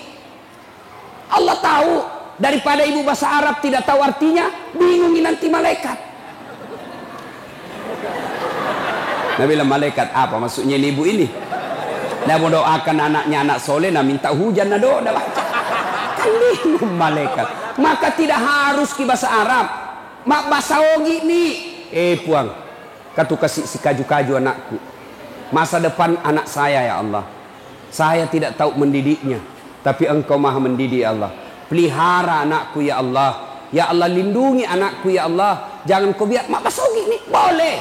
Allah tahu. Daripada ibu bahasa Arab tidak tahu artinya, bingungi nanti malaikat. Nabi bilang, malaikat apa maksudnya ini ibu ini? Dia mau doakan anaknya anak soleh, nah minta hujan, nah doa, baca. Kan malaikat. Maka tidak harus ki bahasa Arab. Mak bahasa ogi nih. Puang, katu kasih si kaju-kaju anakku. Masa depan anak saya ya Allah. Saya tidak tahu mendidiknya, tapi Engkau maha mendidik ya Allah. Pelihara anakku ya Allah. Ya Allah, lindungi anakku ya Allah. Jangan kau biar mak bahasa ogi nih. Boleh.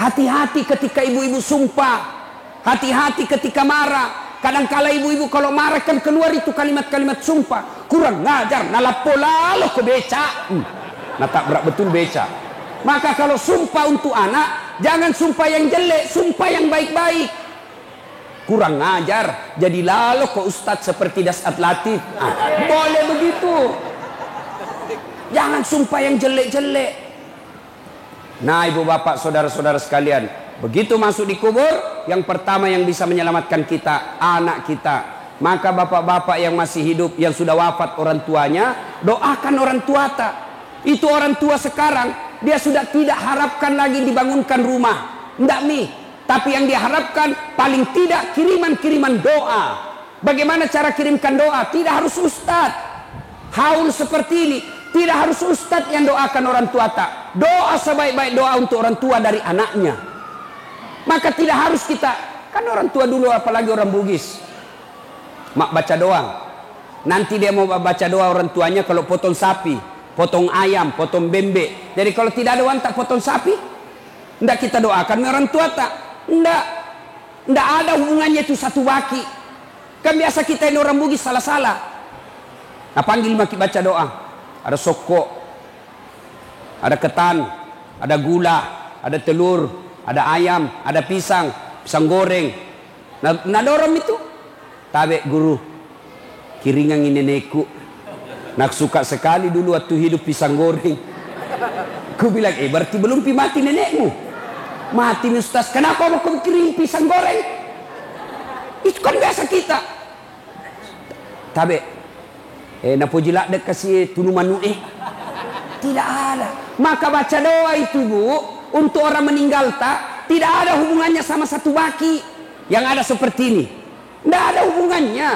Hati-hati ketika ibu-ibu sumpah. Hati-hati ketika marah. Kadang-kala ibu-ibu kalau marah kan keluar itu kalimat-kalimat sumpah. Kurang ngajar, nalapola lo ke beca. Nah tak berat betul beca. Maka kalau sumpah untuk anak, jangan sumpah yang jelek, sumpah yang baik-baik. Kurang ngajar, jadi lalu kok ustadz seperti Dasat Latif. Boleh begitu. Jangan sumpah yang jelek-jelek. Nah ibu bapak saudara-saudara sekalian, begitu masuk di kubur, yang pertama yang bisa menyelamatkan kita, anak kita. Maka bapak-bapak yang masih hidup, yang sudah wafat orang tuanya, doakan orang tua tak. Itu orang tua sekarang, dia sudah tidak harapkan lagi dibangunkan rumah. Tidak nih. Tapi yang diharapkan paling tidak kiriman-kiriman doa. Bagaimana cara kirimkan doa? Tidak harus ustadz. Haul seperti ini. Tidak harus ustadz yang doakan orang tua tak. Doa sebaik-baik doa untuk orang tua dari anaknya. Maka tidak harus kita. Kan orang tua dulu apalagi orang Bugis. Mak baca doa. Nanti dia mau baca doa orang tuanya kalau potong sapi, potong ayam, potong bebek. Jadi kalau tidak ada uang tak potong sapi, tidak kita doakan orang tua tak. Tidak ada hubungannya itu satu baki. Kan biasa kita ini orang Bugis salah-salah. Nah panggil maki baca doa. Ada sokok, ada ketan, ada gula, ada telur, ada ayam, ada pisang goreng. Nah dorong itu. Tabe guru, kiringan ini nenekku. Nak suka sekali dulu waktu hidup pisang goreng. Ku bilang, berarti belum mati nenekmu. Mati nih ustaz, kenapa mau kau kirim pisang goreng? Itu kan biasa kita. Tabe, napo jilak dek kasih tunu manu Tidak ada. Maka baca doa itu bu, untuk orang meninggal tak, tidak ada hubungannya sama satu baki. Yang ada seperti ini. Tidak ada hubungannya.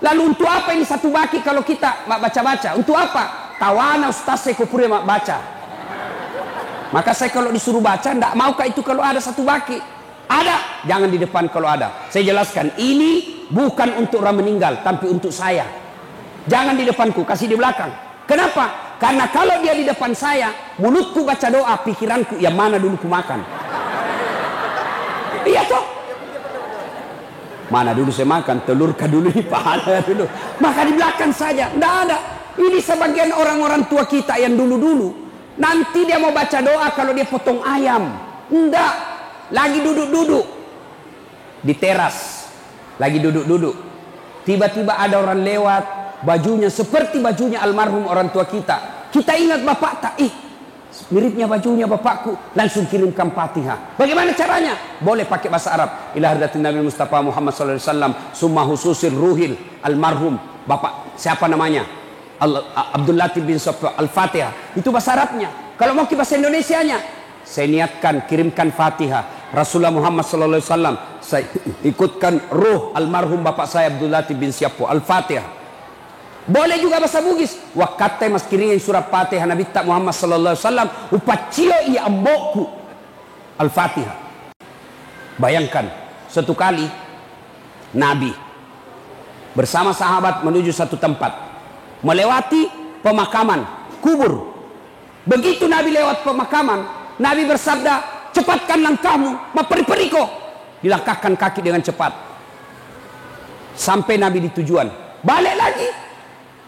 Lalu untuk apa ini satu baki kalau kita mak baca-baca? Untuk apa? Tawana ustaz saya kupure mak baca. Maka saya kalau disuruh baca, tidak maukah itu kalau ada satu baki? Ada, jangan di depan kalau ada. Saya jelaskan, ini bukan untuk orang meninggal, tapi untuk saya. Jangan di depanku, kasih di belakang. Kenapa? Karena kalau dia di depan saya, mulutku baca doa, pikiranku yang mana dulu ku makan. Iya toh? Mana dulu saya makan, telur kah dulu di pahala dulu. Maka di belakang saja, tidak ada. Ini sebagian orang-orang tua kita yang dulu-dulu. Nanti dia mau baca doa kalau dia potong ayam. Enggak. Lagi duduk-duduk di teras. Lagi duduk-duduk. Tiba-tiba ada orang lewat. Bajunya seperti bajunya almarhum orang tua kita. Kita ingat bapak tak? Miripnya bajunya bapakku. Langsung kirimkan Fatihah. Bagaimana caranya? Boleh pakai bahasa Arab. Ila hadratin Nabi Mustafa Muhammad SAW. Summa hususil ruhil almarhum. Bapak siapa namanya? Abdul Latif bin Sofwa. Al-Fatihah. Itu bahasa Arabnya. Kalau mau ke bahasa Indonesianya, saya niatkan kirimkan Fatihah. Rasulullah Muhammad SAW. Saya ikutkan ruh almarhum bapak saya Abdul Latif bin Sofwa. Al-Fatihah. Boleh juga bahasa Bugis. Wakate mas kiringin surat Fatihah Nabi tak Muhammad SAW. Upacio iya ambokku. Al-Fatihah. Bayangkan. Satu kali Nabi bersama sahabat menuju satu tempat. Melewati pemakaman kubur. Begitu Nabi lewat pemakaman, Nabi bersabda, cepatkan langkahmu, maperi-periko. Dilangkahkan kaki dengan cepat. Sampai Nabi di tujuan. Balik lagi.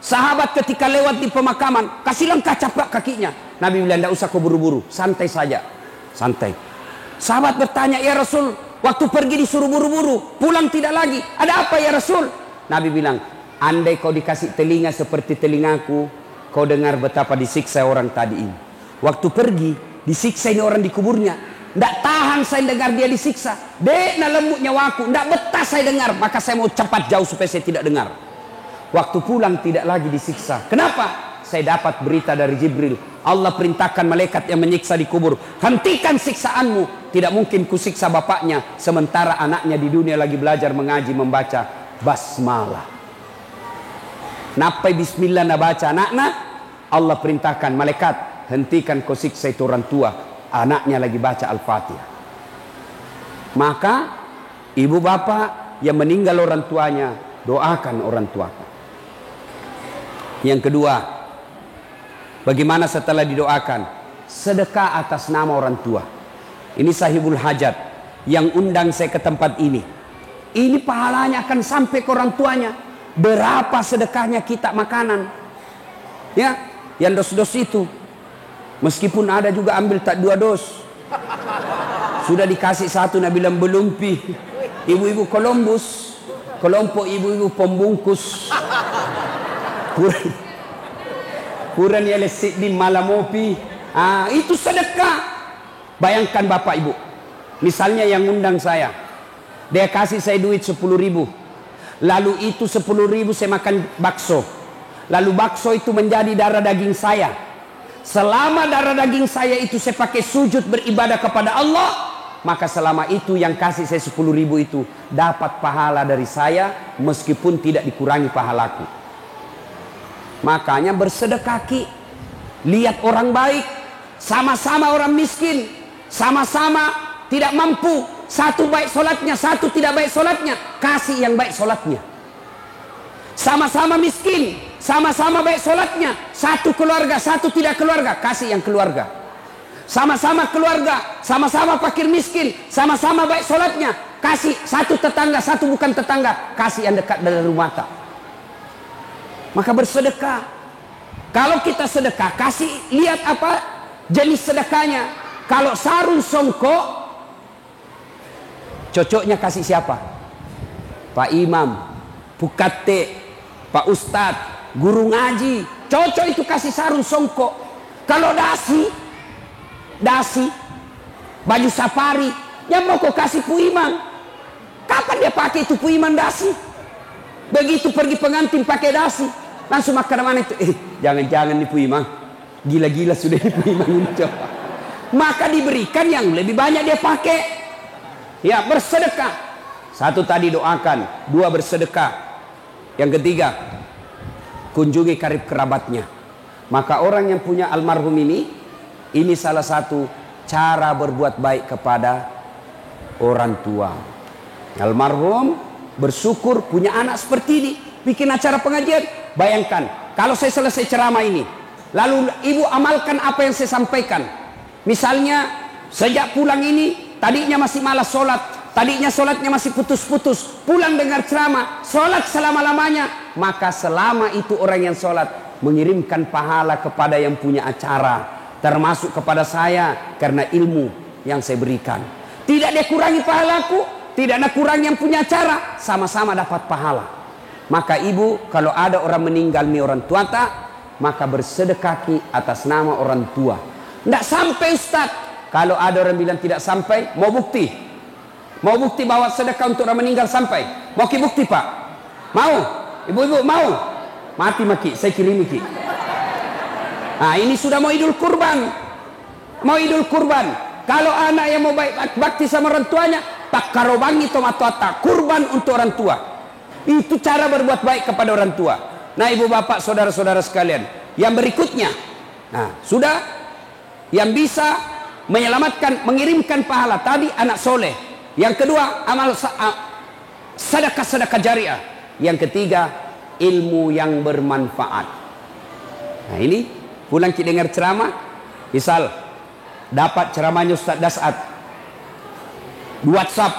Sahabat ketika lewat di pemakaman, kasih langkah caplak kakinya. Nabi bilang, tidak usah kau buru-buru, santai saja. Santai. Sahabat bertanya, ya Rasul, waktu pergi disuruh buru-buru, pulang tidak lagi. Ada apa ya Rasul? Nabi bilang, andai kau dikasih telinga seperti telingaku, kau dengar betapa disiksa orang tadi ini. Waktu pergi, disiksa ini orang di kuburnya. Tidak tahan saya dengar dia disiksa. Dek na lembut nyawaku, tidak betah saya dengar. Maka saya mau cepat jauh supaya saya tidak dengar. Waktu pulang tidak lagi disiksa. Kenapa? Saya dapat berita dari Jibril. Allah perintahkan malaikat yang menyiksa di kubur, hentikan siksaanmu. Tidak mungkin kusiksa bapaknya sementara anaknya di dunia lagi belajar mengaji membaca basmalah. Napai bismillah na baca anak-anak, Allah perintahkan malaikat, hentikan kau siksa itu orang tua, anaknya lagi baca Al-Fatihah. Maka ibu bapak yang meninggal orang tuanya, doakan orang tua. Yang kedua, bagaimana setelah didoakan? Sedekah atas nama orang tua. Ini sahibul hajat yang undang saya ke tempat ini. Ini pahalanya akan sampai ke orang tuanya. Berapa sedekahnya kita makanan? Ya, yang dos-dos itu. Meskipun ada juga ambil tak 2 dos. Sudah dikasih 1, nak bilang belum pi. Ibu-ibu Columbus, kelompok ibu-ibu pembungkus. Kurang ya lesik di malamopi. Itu sedekah. Bayangkan bapak ibu, misalnya yang undang saya, dia kasih saya duit 10.000, lalu itu 10.000 saya makan bakso, lalu bakso itu menjadi darah daging saya. Selama darah daging saya itu saya pakai sujud beribadah kepada Allah, maka selama itu yang kasih saya 10.000 itu dapat pahala dari saya, meskipun tidak dikurangi pahalaku. Makanya bersedekah ki, lihat orang baik, sama-sama orang miskin, sama-sama tidak mampu, satu baik solatnya, satu tidak baik solatnya, kasih yang baik solatnya. Sama-sama miskin, sama-sama baik solatnya, satu keluarga, satu tidak keluarga, kasih yang keluarga. Sama-sama keluarga, sama-sama fakir miskin, sama-sama baik solatnya, kasih satu tetangga, satu bukan tetangga, kasih yang dekat dari rumah tak. Maka bersedekah. Kalau kita sedekah, kasih lihat apa jenis sedekahnya. Kalau sarung songkok, cocoknya kasih siapa? Pak Imam, Pukate, Pak Ustadz, guru ngaji. Cocok itu kasih sarung songkok. Kalau dasi, baju safari, yang mau kau kasih Pu Imam. Kapan dia pakai itu Pu Imam dasi? Begitu pergi pengantin pakai dasi, langsung makan mana itu? Jangan-jangan nih Pu Imam, gila-gila sudah nih Pu Imam ini coba. Maka diberikan yang lebih banyak dia pakai. Ya, bersedekah. 1 tadi doakan, 2 bersedekah. Yang ketiga, kunjungi karib kerabatnya. Maka orang yang punya almarhum ini salah satu cara berbuat baik kepada orang tua. Almarhum bersyukur punya anak seperti ini, bikin acara pengajian. Bayangkan, kalau saya selesai ceramah ini, lalu ibu amalkan apa yang saya sampaikan. Misalnya sejak pulang ini, tadinya masih malas sholat, tadinya sholatnya masih putus-putus, pulang dengar ceramah, sholat selama-lamanya, maka selama itu orang yang sholat mengirimkan pahala kepada yang punya acara, termasuk kepada saya karena ilmu yang saya berikan. Tidak dia kurangi pahalaku, tidak ada kurang yang punya acara, sama-sama dapat pahala. Maka ibu, kalau ada orang meninggal mi orang tua tak, maka bersedekah atas nama orang tua. Tidak sampai Ustaz. Kalau ada orang bilang tidak sampai, mau bukti? Mau bukti bahwa sedekah untuk orang meninggal sampai? Mau ki bukti Pak? Mau? Ibu-ibu mau? Mati maki, saya kirimi ki. Ini sudah mau Idul Kurban. Mau Idul Kurban. Kalau anak yang mau baik bakti sama orang tuanya, tak karobangi tomat-tomat kurban untuk orang tua. Itu cara berbuat baik kepada orang tua. Nah ibu bapak saudara-saudara sekalian, yang berikutnya, sudah yang bisa menyelamatkan, mengirimkan pahala tadi anak soleh. Yang kedua amal sedekah jariah. Yang ketiga ilmu yang bermanfaat. Nah ini pulang kita dengar ceramah, misal dapat ceramahnya Ustaz Dasat, WhatsApp,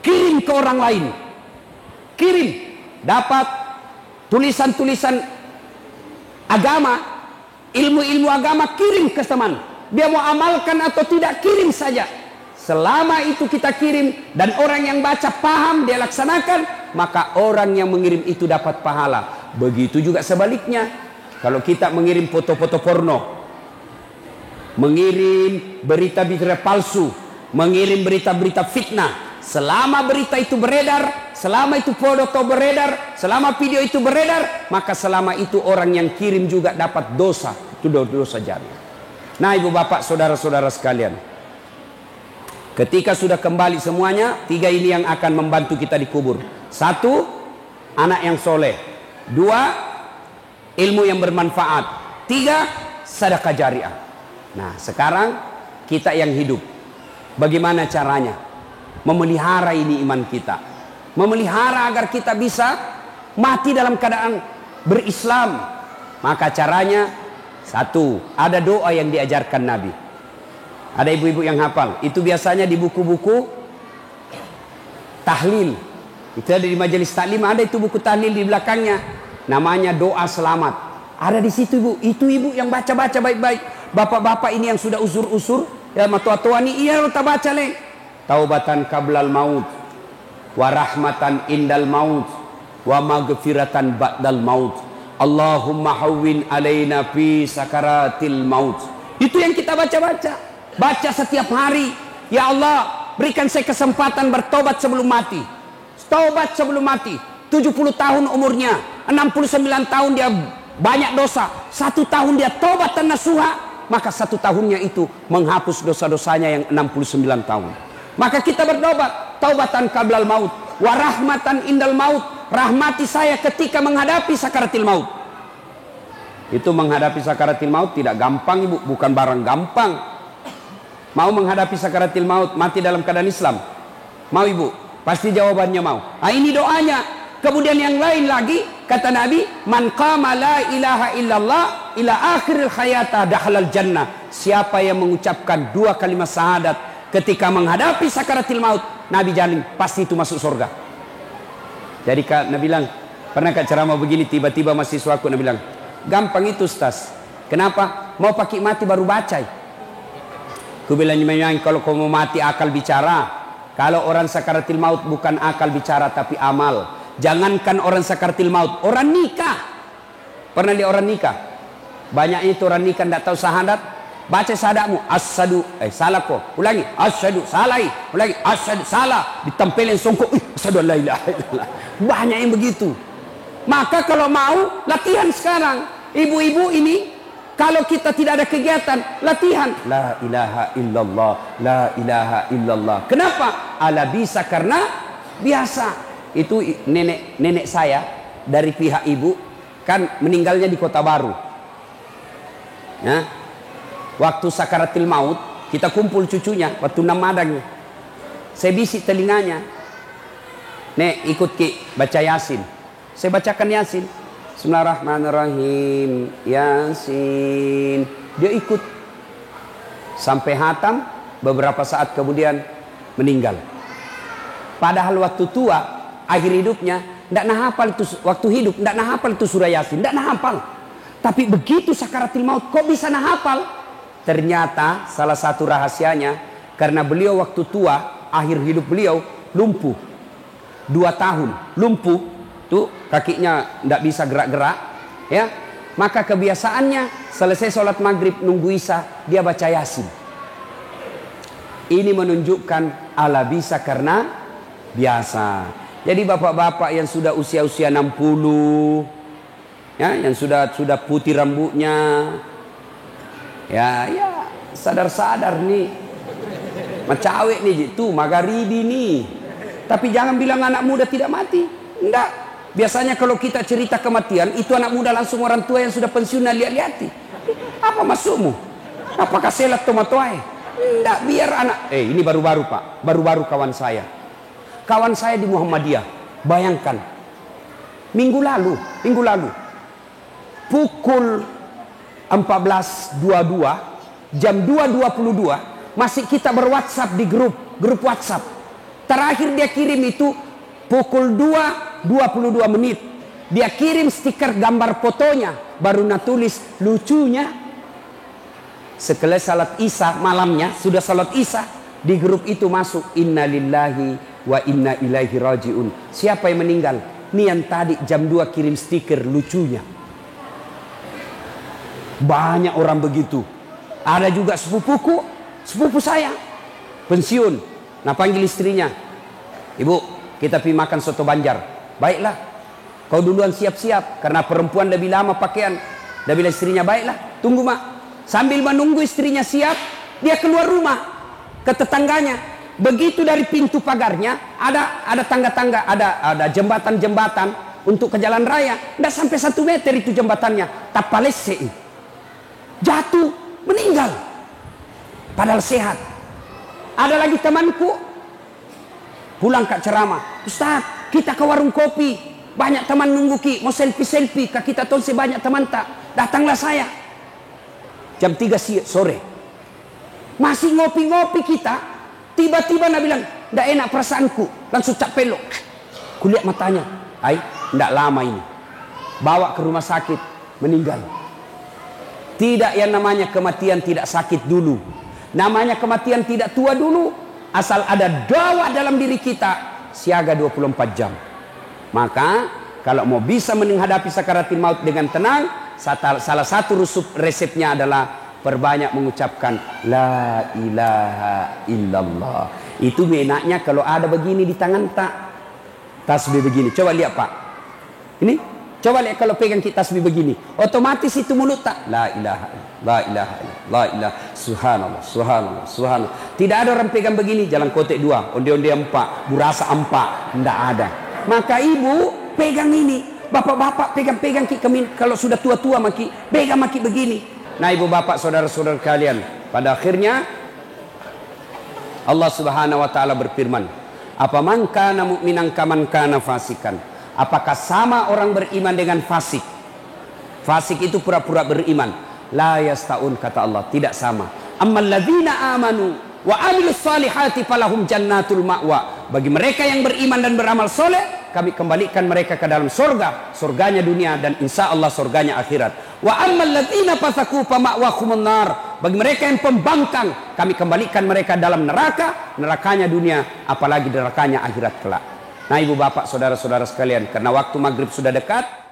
kirim ke orang lain, kirim, dapat tulisan-tulisan agama, ilmu-ilmu agama, kirim ke teman. Dia mau amalkan atau tidak, kirim saja. Selama itu kita kirim dan orang yang baca paham, dia laksanakan, maka orang yang mengirim itu dapat pahala. Begitu juga sebaliknya. Kalau kita mengirim foto-foto porno, mengirim berita-berita palsu, mengirim berita-berita fitnah, selama berita itu beredar, selama itu foto beredar, selama video itu beredar, maka selama itu orang yang kirim juga dapat dosa. Itu dosa jariah. Nah ibu bapak saudara-saudara sekalian, ketika sudah kembali semuanya, 3 ini yang akan membantu kita dikubur. 1, anak yang soleh. 2, ilmu yang bermanfaat. 3, sedekah jariah. Nah sekarang kita yang hidup, bagaimana caranya memelihara ini iman kita, memelihara agar kita bisa mati dalam keadaan berislam? Maka caranya 1, ada doa yang diajarkan Nabi. Ada ibu-ibu yang hafal, itu biasanya di buku-buku tahlil. Itu ada di majelis taklim, ada itu buku tahlil di belakangnya, namanya doa selamat. Ada di situ ibu, itu ibu yang baca-baca baik-baik. Bapak-bapak ini yang sudah usur-usur, ya tua-tua ini, iya kita baca leh. Taubatan qablal maut, wa rahmatan indal maut, wa maghfiratan ba'dal maut. Allahumma hawwin alaina fi sakaratil maut. Itu yang kita baca-baca. Baca setiap hari. Ya Allah, berikan saya kesempatan bertobat sebelum mati. Taubat sebelum mati. 70 tahun umurnya, 69 tahun dia banyak dosa, 1 tahun dia taubat dan nasuha, maka 1 tahunnya itu menghapus dosa-dosanya yang 69 tahun. Maka kita bertobat, taubatan qablal maut, wa rahmatan indal maut. Rahmati saya ketika menghadapi sakaratil maut. Itu menghadapi sakaratil maut tidak gampang ibu, bukan barang gampang. Mau menghadapi sakaratil maut, mati dalam keadaan Islam? Mau ibu? Pasti jawabannya mau. Nah ini doanya. Kemudian yang lain lagi, kata Nabi, man qama la ilaha illallah ila akhiril hayata dakhalal jannah. Siapa yang mengucapkan 2 kalimat syahadat ketika menghadapi sakaratil maut, Nabi jamin pasti itu masuk surga. Jadi Nabi bilang, pernah Kak ceramah begini, tiba-tiba mahasiswaku Nabi bilang, gampang itu Ustaz. Kenapa? Mau pakai mati baru baca. Ku bilang memang kalau kau mau mati akal bicara. Kalau orang sakaratil maut bukan akal bicara tapi amal. Jangankan orang sakaratil maut, orang nikah. Pernah lihat orang nikah? Banyaknya itu orang nikah tidak tahu syahadat. Baca syahadatmu, asyhadu, salah kok. Ulangi, asyhadu, salah. Ulangi, asyhadu, salah. Ditempelin songkok, asyhadu la ilaha illallah. Banyak yang begitu. Maka kalau mau latihan sekarang. Ibu-ibu ini kalau kita tidak ada kegiatan, latihan la ilaha illallah, la ilaha illallah. Kenapa? Ala bisa karena biasa. Itu nenek saya dari pihak ibu kan meninggalnya di Kota Baru. Ya. Waktu sakaratil maut kita kumpul cucunya waktu 6 madang. Saya bisik telinganya. Nek ikut Ki baca Yasin. Saya bacakan Yasin. Bismillahirrahmanirrahim. Yasin. Dia ikut sampai hatam, beberapa saat kemudian meninggal. Padahal waktu tua, akhir hidupnya, tidak hafal itu waktu hidup, tidak hafal itu surah Yasin, tidak hafal. Tapi begitu sakaratil maut, kok bisa hafal? Ternyata salah satu rahasianya, karena beliau waktu tua, akhir hidup beliau lumpuh, 2 tahun lumpuh. Tuh kakinya tidak bisa gerak-gerak, ya. Maka kebiasaannya selesai sholat maghrib nunggu isya dia baca Yasin. Ini menunjukkan ala bisa karena biasa. Jadi bapak-bapak yang sudah usia-usia 60, ya, yang sudah putih rambutnya, ya sadar-sadar nih, macawek nih, tuh magharibi nih. Tapi jangan bilang anak muda tidak mati, enggak. Biasanya kalau kita cerita kematian, itu anak muda langsung orang tua yang sudah pensiun lihat-lihati. Apa maksudmu? Apakah selat tomatoai? Enggak, biar anak. Ini baru-baru Pak, baru-baru kawan saya. Kawan saya di Muhammadiyah, bayangkan. Minggu lalu, pukul 14.22, jam 2.22, masih kita berWhatsApp di grup WhatsApp. Terakhir dia kirim itu pukul 2.22 menit. Dia kirim stiker gambar fotonya, baru tulis lucunya. Setelah salat isya malamnya, sudah salat isya, di grup itu masuk innalillahi wa inna ilaihi rajiun. Siapa yang meninggal? Nih yang tadi jam 2 kirim stiker lucunya. Banyak orang begitu. Ada juga sepupu saya pensiun. Nah panggil istrinya, ibu kita pergi makan soto Banjar. Baiklah, kau duluan siap-siap karena perempuan lebih lama pakaian. Dan bila istrinya, baiklah tunggu mak. Sambil menunggu istrinya siap, dia keluar rumah ke tetangganya. Begitu dari pintu pagarnya ada tangga-tangga, ada jembatan-jembatan untuk ke jalan raya. Tidak sampai 1 meter itu jembatannya. Tapalese, jatuh, meninggal. Padahal sehat. Ada lagi temanku pulang ke ceramah, Ustaz, kita ke warung kopi, banyak teman nunggu ki, mau selfie ke kita tonse banyak teman tak. Datanglah saya. Jam 3 sore. Masih ngopi-ngopi kita, tiba-tiba Nabi bilang, "Ndak enak perasaanku." Langsung cap pelok. Kulihat matanya, "Ai, ndak lama ini. Bawa ke rumah sakit, meninggal." Tidak yang namanya kematian tidak sakit dulu. Namanya kematian tidak tua dulu. Asal ada dakwah dalam diri kita, siaga 24 jam. Maka kalau mau bisa menghadapi sakaratul maut dengan tenang, salah satu resepnya adalah perbanyak mengucapkan la ilaha illallah. Itu enaknya kalau ada begini di tangan tak, tasbih begini. Coba lihat Pak. Ini, coba lihat kalau pegang kita tasbih begini, otomatis itu mulut tak la ilaha illallah. La ilaha illallah, la ilaha, subhanallah, subhanallah, subhanallah. Tidak ada orang pegang begini, jalan kotek 2, onde-onde 4, burasa 4, tidak ada. Maka ibu pegang ini, bapak-bapak pegang-pegang kalau sudah tua-tua maki, pegang maki begini. Nah ibu bapak saudara-saudara kalian, pada akhirnya Allah Subhanahu wa taala berfirman, "Apa man kana mu'minan kaman kana fasikan?" Apakah sama orang beriman dengan fasik? Fasik itu pura-pura beriman. La yastaun, kata Allah, tidak sama. Ammal ladzina amanu wa amilus salihati falahum jannatul ma'wa. Bagi mereka yang beriman dan beramal soleh, kami kembalikan mereka ke dalam surga, surganya dunia dan insya Allah surganya akhirat. Wa ammal ladzina fasaku fa ma'wahumun nar. Bagi mereka yang pembangkang, kami kembalikan mereka dalam neraka, nerakanya dunia, apalagi nerakanya akhirat kelak. Nah ibu bapak saudara-saudara sekalian, karena waktu maghrib sudah dekat,